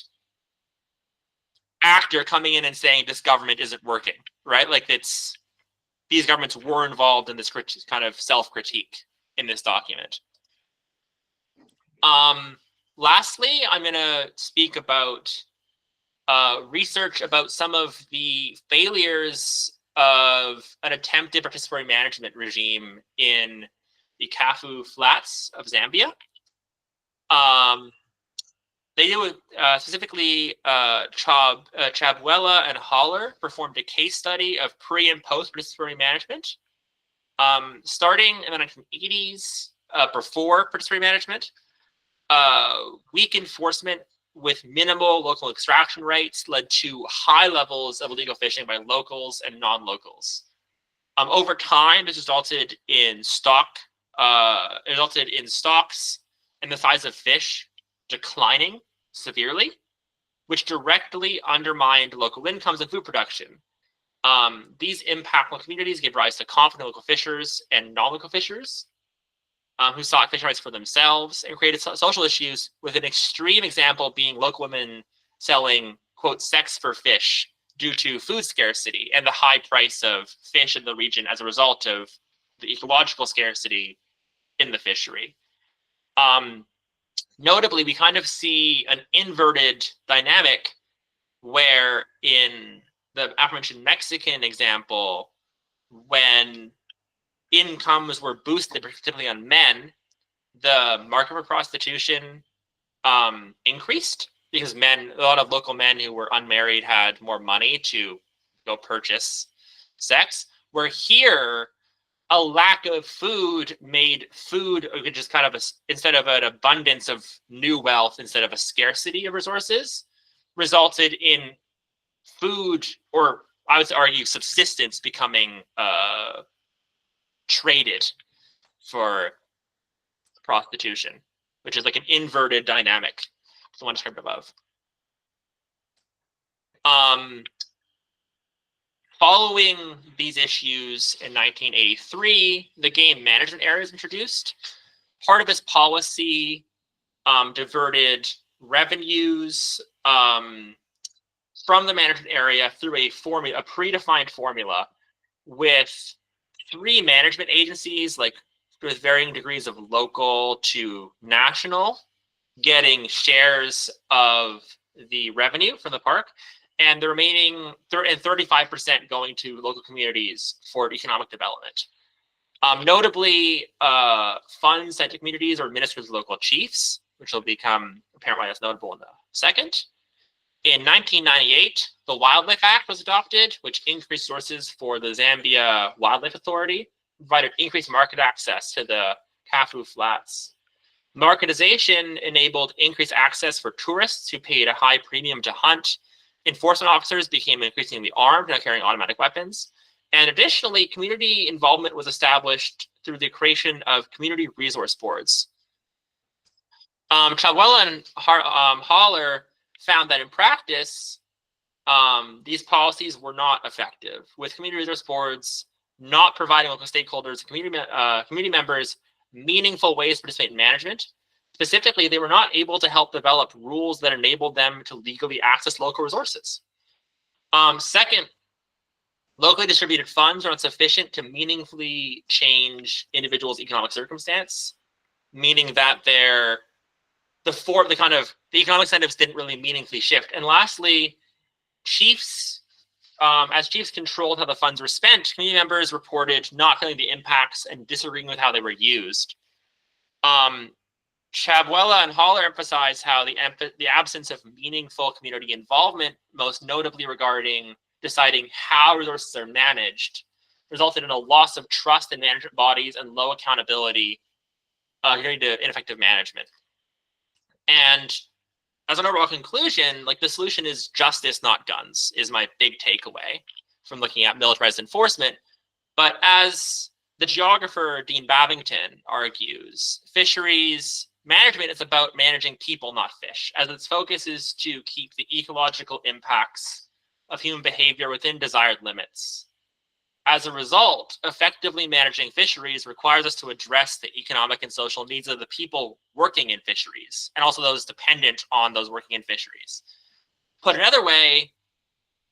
actor coming in and saying this government isn't working, right? Like, these governments were involved in this kind of self-critique in this document. Lastly, I'm going to speak about research about some of the failures of an attempted participatory management regime in the Kafu Flats of Zambia. They do specifically Chabwella and Haller performed a case study of pre and post participatory management, starting in the 1980s. Before participatory management, weak enforcement with minimal local extraction rates led to high levels of illegal fishing by locals and non-locals. Over time, this resulted in stocks and the size of fish declining severely, which directly undermined local incomes and food production. These impactful communities gave rise to conflict local fishers and non-local fishers who sought fishing rights for themselves and created social issues, with an extreme example being local women selling, quote, sex for fish due to food scarcity and the high price of fish in the region as a result of the ecological scarcity in the fishery. Notably, we kind of see an inverted dynamic where in the aforementioned Mexican example, when incomes were boosted, particularly on men, the market for prostitution increased because a lot of local men who were unmarried had more money to go purchase sex. Where here, a lack of food made food just kind of instead of an abundance of new wealth, instead of a scarcity of resources, resulted in food, or I would argue subsistence, becoming traded for prostitution, which is like an inverted dynamic, the one described above. Following these issues in 1983, the game management area was introduced. Part of this policy diverted revenues from the management area through a predefined formula with 3 management agencies, like with varying degrees of local to national, getting shares of the revenue from the park, and the remaining 35% going to local communities for economic development. Notably, funds sent to communities are administered as local chiefs, which will become apparent why that's notable in a second. In 1998, the Wildlife Act was adopted, which increased sources for the Zambia Wildlife Authority, provided increased market access to the Kafue Flats. Marketization enabled increased access for tourists who paid a high premium to hunt. Enforcement officers became increasingly armed, now carrying automatic weapons. And additionally, community involvement was established through the creation of community resource boards. Chabwella and Haller found that in practice, these policies were not effective, with community resource boards not providing local stakeholders, community members, meaningful ways to participate in management. Specifically, they were not able to help develop rules that enabled them to legally access local resources. Second, locally distributed funds are not sufficient to meaningfully change individuals' economic circumstance, meaning that the economic incentives didn't really meaningfully shift. And lastly, chiefs, as chiefs controlled how the funds were spent, community members reported not feeling the impacts and disagreeing with how they were used. Chabwella and Haller emphasize how the absence of meaningful community involvement, most notably regarding deciding how resources are managed, resulted in a loss of trust in management bodies and low accountability, leading to ineffective management. And as an overall conclusion, like, the solution is justice, not guns, is my big takeaway from looking at militarized enforcement. But as the geographer Dean Babington argues, fisheries management is about managing people, not fish, as its focus is to keep the ecological impacts of human behavior within desired limits. As a result, effectively managing fisheries requires us to address the economic and social needs of the people working in fisheries, and also those dependent on those working in fisheries. Put another way,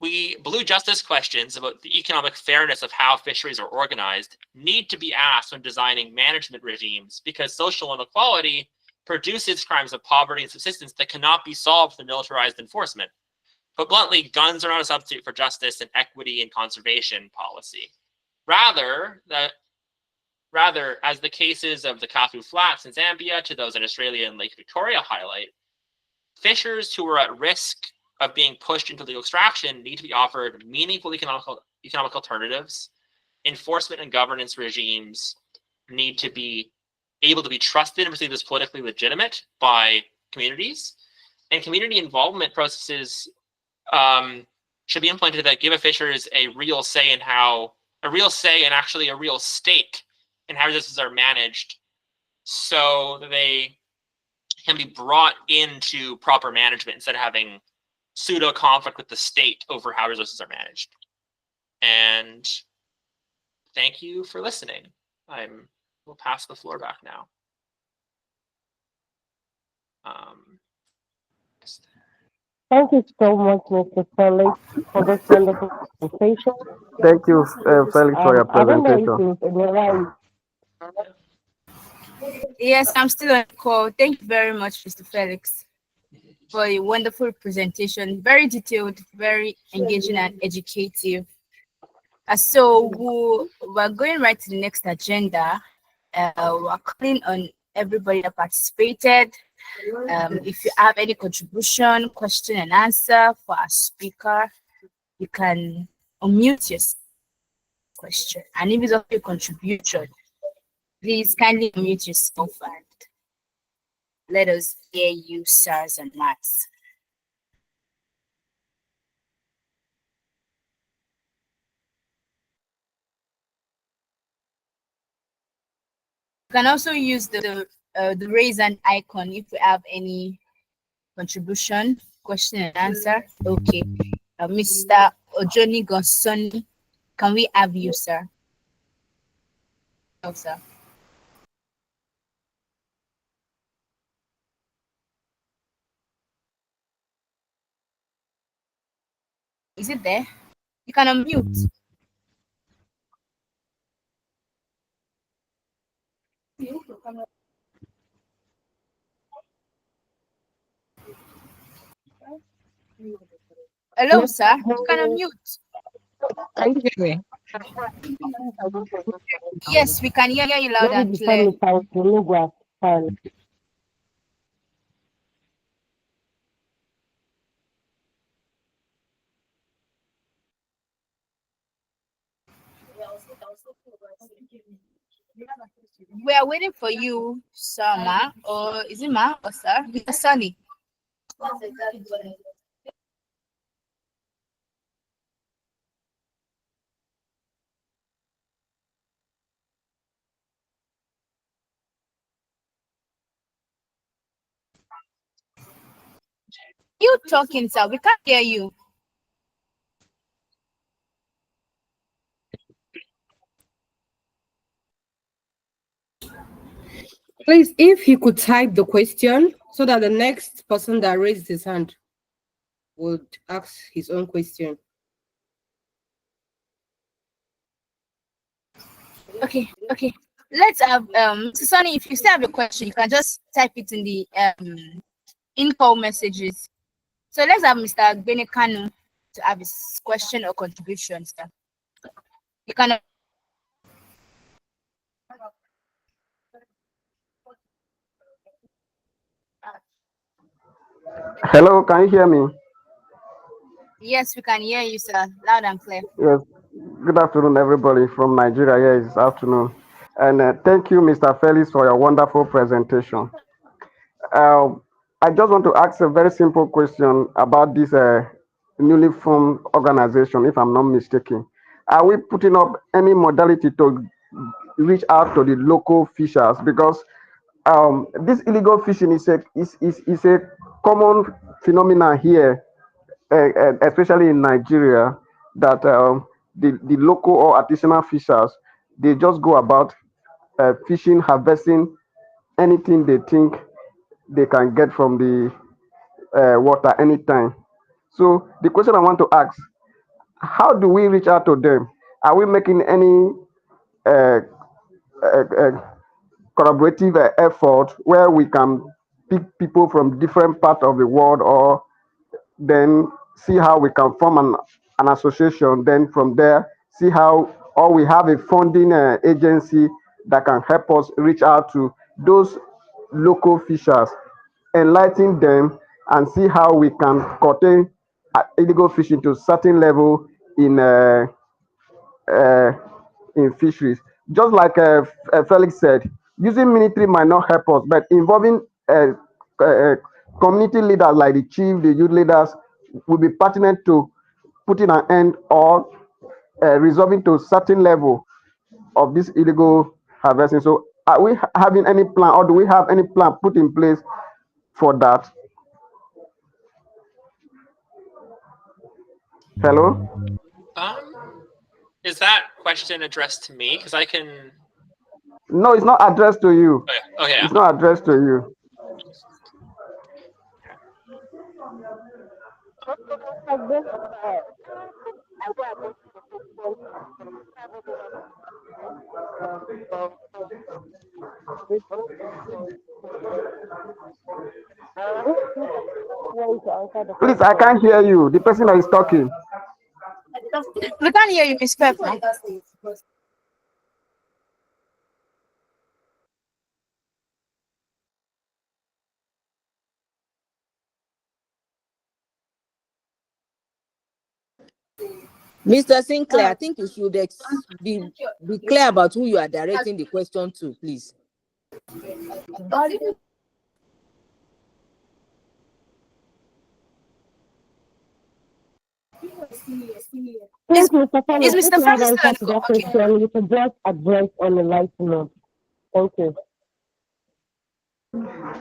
blue justice questions about the economic fairness of how fisheries are organized need to be asked when designing management regimes, because social inequality produces crimes of poverty and subsistence that cannot be solved through militarized enforcement. Put bluntly, guns are not a substitute for justice and equity and conservation policy. Rather, as the cases of the Kafue Flats in Zambia to those in Australia and Lake Victoria highlight, fishers who are at risk of being pushed into illegal extraction need to be offered meaningful economic alternatives. Enforcement and governance regimes need to be able to be trusted and perceived as politically legitimate by communities. And community involvement processes should be implemented that give fishers a real say and actually a real stake in how resources are managed, so that they can be brought into proper management instead of having pseudo conflict with the state over how resources are managed. And thank you for listening. We'll pass the floor back now. Thank you so much, Mr. Felix, for this wonderful presentation. Thank you, Felix, for your I don't know presentation. if Emira Yes, I'm still on call. Thank you very much, Mr. Felix, for a wonderful presentation. Very detailed, very engaging and educative. So we're going right to the next agenda. We're calling on everybody that participated. If you have any contribution, question and answer for our speaker, you can unmute your question. And if it's of your contribution, please kindly unmute yourself and let us hear you, sirs and mats. You can also use the raise hand icon if you have any contribution, question and answer. Okay. Mr. Ojoni Gonsoni, can we have you, sir? No, sir. Is it there? You can unmute. Hello, sir. You can unmute. Can you hear me? Yes, we can hear you loud and clear. We are waiting for you, sir, ma, or is it ma or sir? Mr. Sunny. You talking, sir? We can't hear you. Please, if he could type the question so that the next person that raised his hand would ask his own question. Okay. Let's have Mr. Sonny, if you still have a question, you can just type it in the in-call messages. So let's have Mr. Benekanu to have his question or contribution, sir. You can. Hello, can you hear me? Yes, we can hear you, sir, loud and clear. Yes. Good afternoon, everybody from Nigeria. Yes, afternoon. And thank you, Mr. Felix, for your wonderful presentation. I just want to ask a very simple question about this newly formed organization, if I'm not mistaken. Are we putting up any modality to reach out to the local fishers? Because this illegal fishing is a common phenomenon here, especially in Nigeria, that the local or artisanal fishers, they just go about fishing, harvesting anything they think they can get from the water anytime. So the question I want to ask, how do we reach out to them? Are we making any uh, collaborative effort where we can pick people from different parts of the world, or then see how we can form an association, then from there see how, or we have a funding agency that can help us reach out to those local fishers, enlighten them, and see how we can curtail illegal fishing to certain level in uh, fisheries. Just like Felix said, using military might not help us, but involving uh, community leaders like the chief, the youth leaders, will be pertinent to putting an end or resolving to certain level of this illegal harvesting. So, are we having any plan, or do we have any plan put in place for that? Hello? Is that question addressed to me? Because I can. No, it's not addressed to you. Okay. Yeah. It's not addressed to you. Please, I can't hear you. The person that is talking. We can't hear you, Miss Pepper. Mr. Sinclair, I think you should be clear about who you are directing the question to, please. Is Mr. Francis okay? You can just address on the light note. Thank you.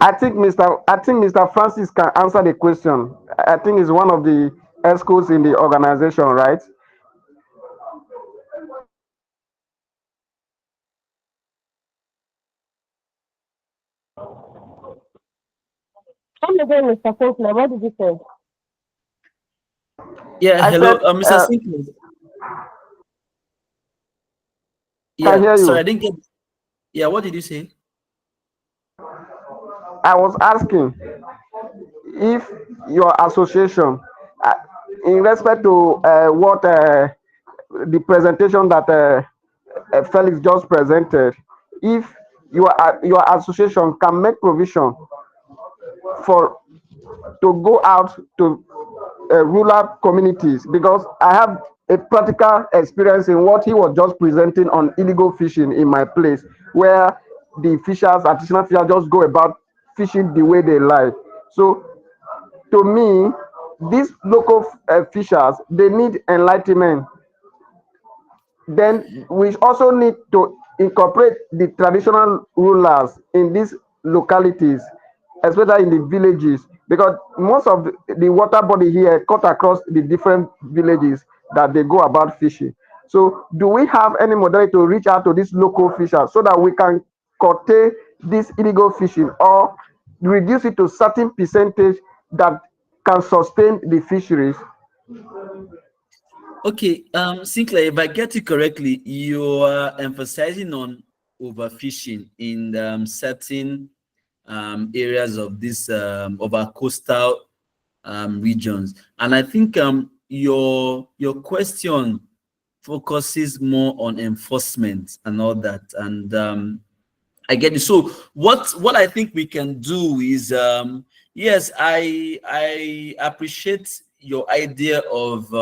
I think Mr. Francis can answer the question. I think he's one of the ESCOs in the organization, right? Come again, Mr. Sinclair. What did you say? Yeah, I hello, said, Mr. Sinclair. Can hear Yeah, you. sorry, I didn't get. Yeah, what did you say? I was asking if your association, uh, in respect to what the presentation that Felix just presented, if your association can make provision for to go out to rural communities, because I have a practical experience in what he was just presenting on illegal fishing in my place, where the fishers, artisanal fishers, just go about fishing the way they like. So, to me, these local fishers, they need enlightenment. Then we also need to incorporate the traditional rulers in these localities, especially in the villages, because most of the water body here cut across the different villages that they go about fishing. So, do we have any modality to reach out to these local fishers so that we can curtail this illegal fishing or reduce it to certain percentage that can sustain the fisheries? Okay, Sinclair, if I get you correctly, you are emphasizing on overfishing in certain areas of this of our coastal regions, and I think your question focuses more on enforcement and all that, and I get it. So what I think we can do is yes, I appreciate your idea of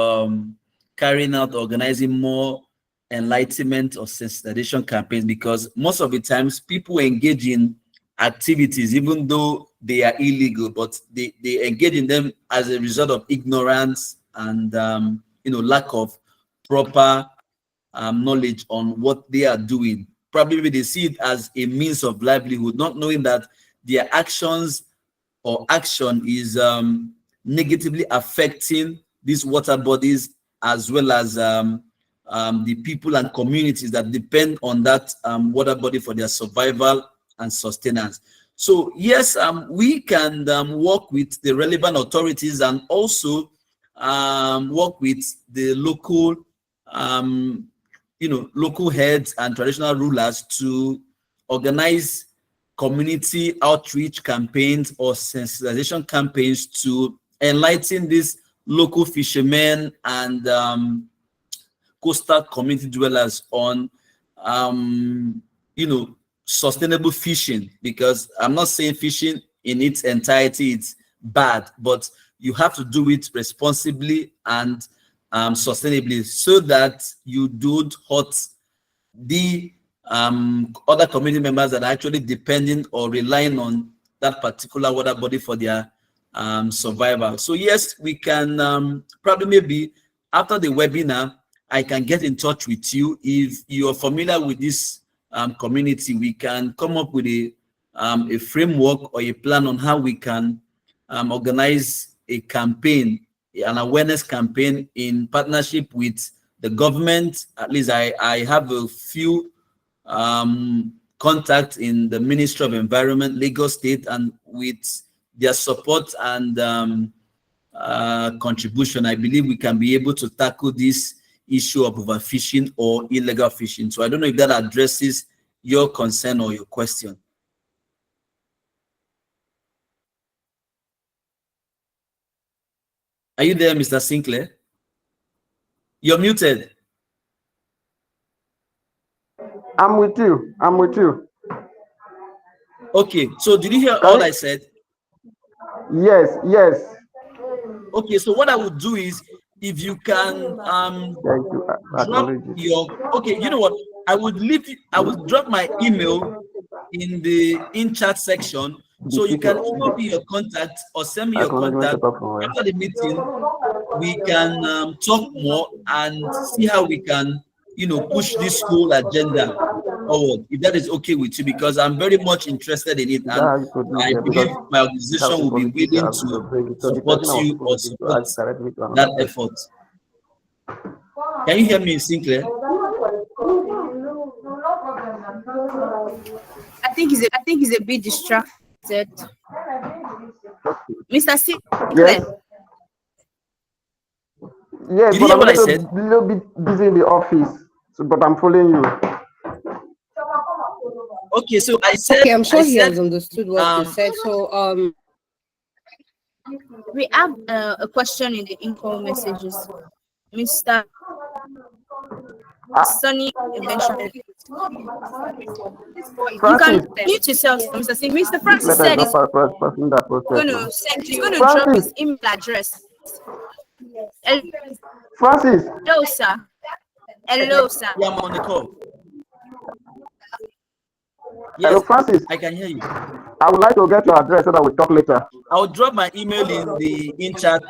carrying out, organizing more enlightenment or sensitization campaigns, because most of the times people engage in activities even though they are illegal, but they engage in them as a result of ignorance and lack of proper knowledge on what they are doing. Probably they see it as a means of livelihood, not knowing that their actions or action is negatively affecting these water bodies, as well as the people and communities that depend on that water body for their survival and sustenance. So yes, we can work with the relevant authorities and also work with the local local heads and traditional rulers to organize community outreach campaigns or sensitization campaigns to enlighten these local fishermen and coastal community dwellers on sustainable fishing, because I'm not saying fishing in its entirety, bad, but you have to do it responsibly and sustainably so that you don't hurt the other community members that are actually depending or relying on that particular water body for their survival. So yes, we can probably maybe after the webinar, I can get in touch with you. If you're familiar with this community, we can come up with a framework or a plan on how we can organize a campaign, an awareness campaign in partnership with the government. At least I have a few contacts in the Ministry of Environment, Lagos State, and with their support and contribution, I believe we can be able to tackle this issue of overfishing or illegal fishing. So I don't know if that addresses your concern or your question. Are you there, Mr. Sinclair? You're muted. I'm with you. I'm with you. Okay, so did you hear all I said? Yes, yes. Okay, so what I would do is, if you can Thank you. drop your, okay, you know what, I would drop my email in the chat section, so you can email me your contact or send me your contact. After the meeting, we can talk more and see how we can, you know, push this whole agenda forward, if that is okay with you, because I'm very much interested in it, and I believe my organization will be willing to support you or support that effort. Can you hear me, Sinclair? I think he's a bit distracted. Mr. Sinclair. Yes. Yes, Did but you hear I'm what I a said? little bit busy in the office, so, but I'm following you. Okay, so I said. Okay, I'm sure he has understood what you said. So we have a question in the info messages. Mr. Sunny eventually. You Francis, can mute yourself, Mr. Singh. Mr. Francis letter said is he's not person that process now. going to drop Francis, his email address. Francis, Hello, sir. Hello, sir. Yeah, I'm on the call. hello, Yes, Francis. I can hear you. I would like to get your address so that we talk later. I'll drop my email in the chat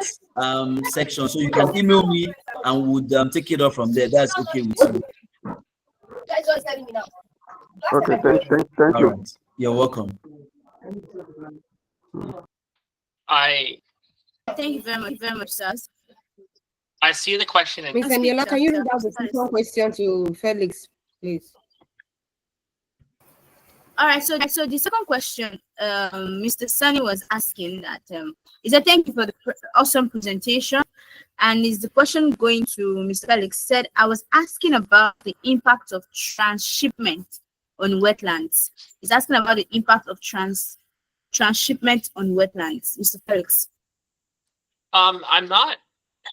section, so you can email me and would take it off from there. That's okay with you. Okay, thank All you. right. You're welcome. Thank you very much, sir. I see the question in Ms. Eniola, can you read out the second question to Felix, please? All right, so the second question, Mr. Sunny was asking that, is that thank you for the awesome presentation, and is the question going to Mr. Felix? Said, I was asking about the impact of transshipment on wetlands. He's asking about the impact of transshipment on wetlands, Mr. Felix. I'm not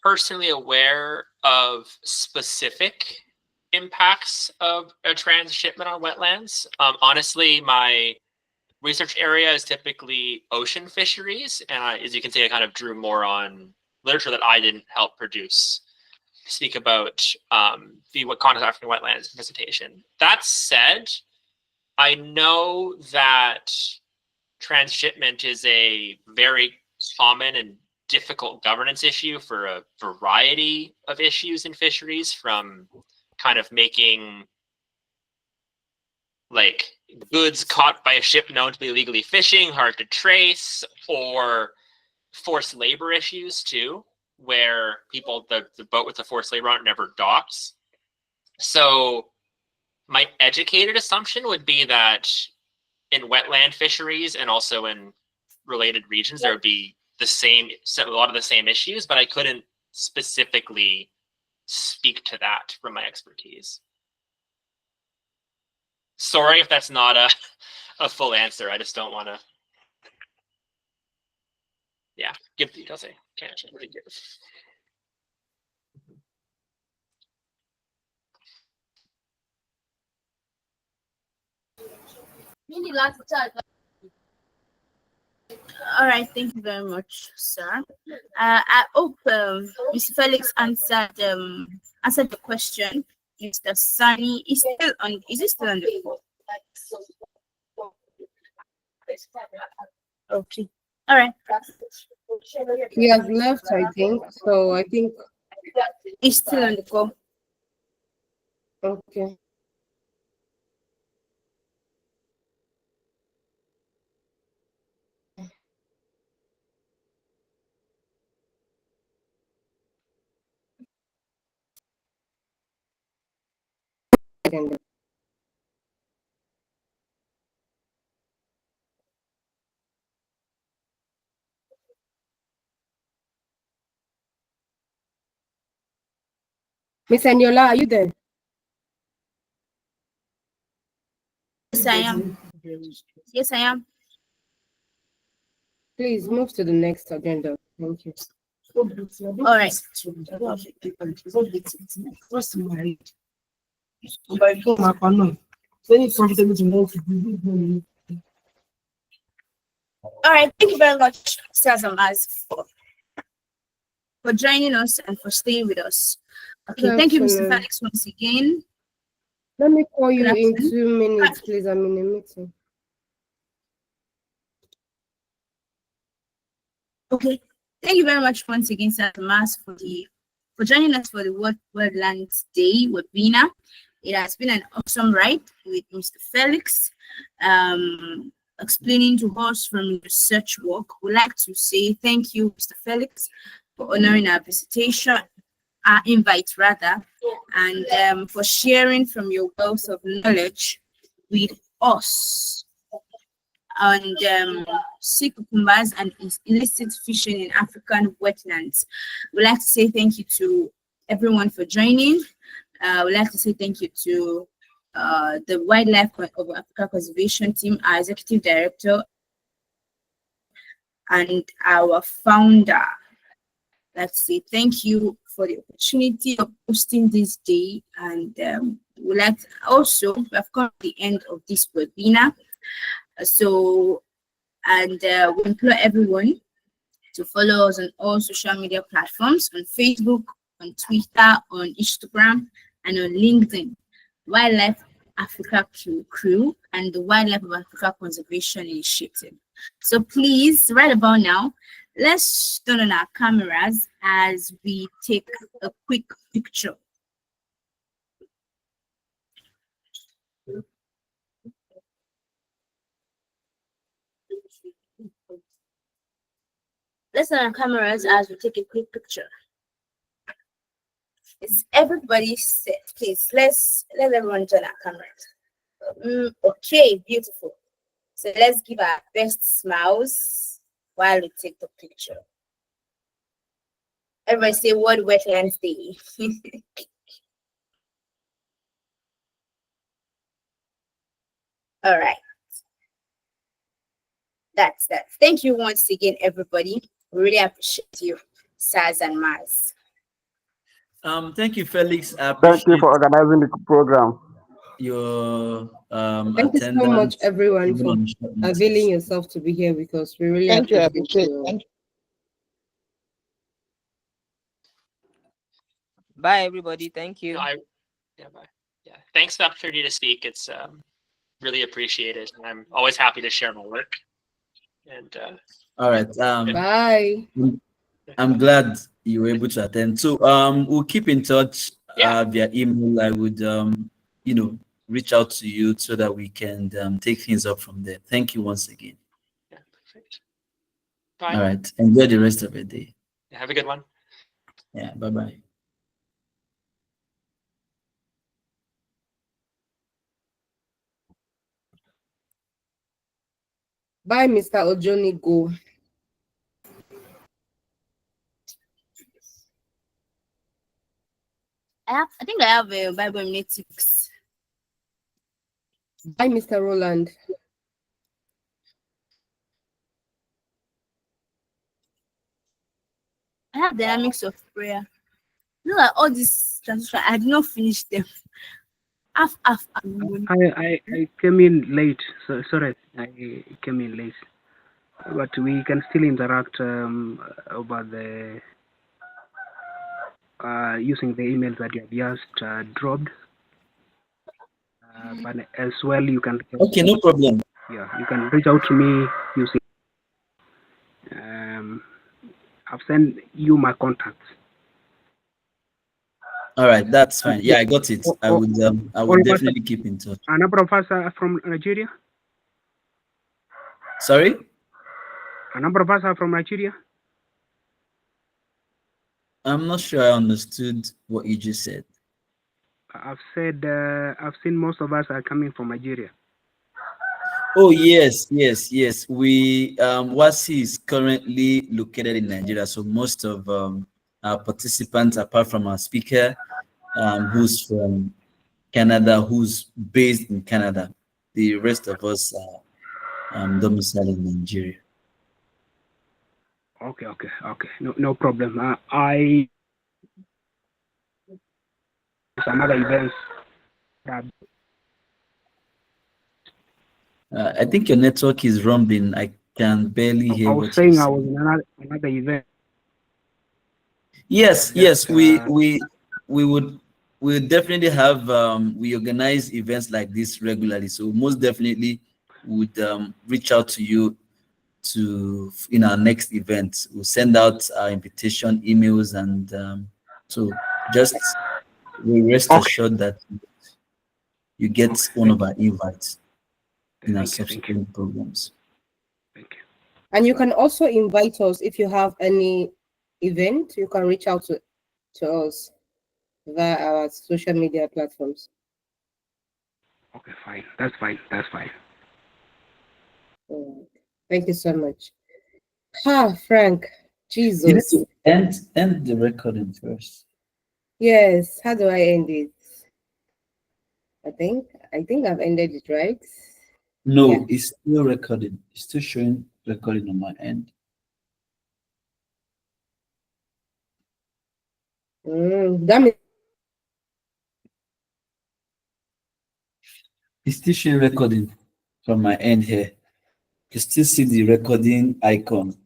personally aware of specific impacts of a transshipment on wetlands. Honestly, my research area is typically ocean fisheries, and as you can see, I kind of drew more on literature that I didn't help produce, speak about what context African wetlands presentation. That said, I know that transshipment is a very common and difficult governance issue for a variety of issues in fisheries, from kind of making like goods caught by a ship known to be illegally fishing hard to trace, or forced labor issues too, where people, the boat with the forced labor on it never docks. So my educated assumption would be that in wetland fisheries and also in related regions, there would be a lot of the same issues, but I couldn't specifically speak to that from my expertise. Sorry if that's not a full answer. I just don't want to, give details. I can't really give. All right, thank you very much, sir. I hope Mr. Felix answered the question. Mr. Sunny is still on. Is he still on the call? Okay. All right. He has left, I think. So I think He's still on the call. okay. Miss Aniola, are you there? Yes, I am. Yes, I am. Please move to the next agenda. Thank you. All right. All right. Thank you very much, Stars and Mars, for joining us and for staying with us. Okay. Good Thank you, Mr. afternoon. Felix, once again. Let me call you Good in afternoon. 2 minutes, please. I'm in a meeting. Okay. Thank you very much once again, Stars and Mars, for joining us for the World Wetlands Day webinar. It has been an awesome ride with Mr. Felix, explaining to us from research work. We'd like to say thank you, Mr. Felix, for honoring our invite rather, and for sharing from your wealth of knowledge with us on sea cucumbers and illicit fishing in African wetlands. We'd like to say thank you to everyone for joining. We'd like to say thank you to the Wildlife of Africa Conservation Team, our Executive Director, and our founder. Let's say thank you for the opportunity of hosting this day, and we'd like to also, we have come to the end of this webinar. So, and we implore everyone to follow us on all social media platforms, on Facebook, on Twitter, on Instagram, and on LinkedIn, Wildlife Africa Crew, and the Wildlife of Africa Conservation Initiative. So please, right about now, let's turn on our cameras as we take a quick picture. Let's turn on our cameras as we take a quick picture. Is everybody set? Please, let everyone turn our cameras. Okay, beautiful. So let's give our best smiles while we take the picture. Everybody say World Wetlands Day. All right. That's that. Thank you once again, everybody. We really appreciate you, Saz and Maz. Thank you, Felix. I Thank you appreciate for organizing the program. your Thank you so much, attendance. everyone, even for on short notice. availing yourself to be here with us. We really Thank you. I appreciate appreciate. you. Thank you. Bye, everybody. Thank you. Bye. Thanks for the opportunity to speak. It's really appreciated. I'm always happy to share my work. And all right. Bye. I'm glad you were able to attend. So we'll keep in touch via email. I would reach out to you so that we can take things up from there. Thank you once again. yeah, perfect. Bye. All right. Enjoy the rest of your day. Have a good one. Yeah. Bye-bye. Bye, Mr. Ojoni Go. I think I have a Bible hermeneutics. Bye, Mr. Roland. I have dynamics of prayer. You know, all these transitions, I did not finish them. I came in late. So sorry, I came in late. but we can still interact over the using the emails that you have just dropped. But as well, you can Okay, no problem. you can reach out to me using. I've sent you my contacts. All right, that's fine. Yeah, I got it. I would definitely keep in touch. A number of us are from Nigeria. Sorry? A number of us are from Nigeria. I'm not sure I understood what you just said. I've said I've seen most of us are coming from Nigeria. Oh yes. We WASI is currently located in Nigeria, so most of our participants, apart from our speaker, who's from Canada, who's based in Canada, the rest of us are domiciled in Nigeria. Okay. No problem. I some other events. I think your network is rumbling. I can barely hear I what was saying you're I saying. was in another event. Yes, we would definitely have we organize events like this regularly. So most definitely would reach out to you to in our next event. We'll send out our invitation emails, and so just we rest assured that you get one of our invites in our subsequent programs. Thank you. And you can also invite us if you have any event. You can reach out to us via our social media platforms. Okay, fine. That's fine. Thank you so much. Frank, Jesus. You need to end the recording first. Yes. How do I end it? I think I've ended it, right? No, Yeah. it's still recording. It's still showing recording on my end. That means It's still showing recording from my end here. You still see the recording icon.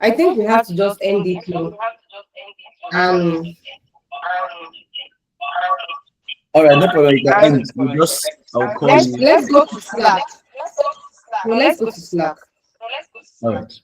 I think we have to just end it now. All right, no problem. You can end. I'll call you. Let's go to Slack. No, let's go to Slack. All right.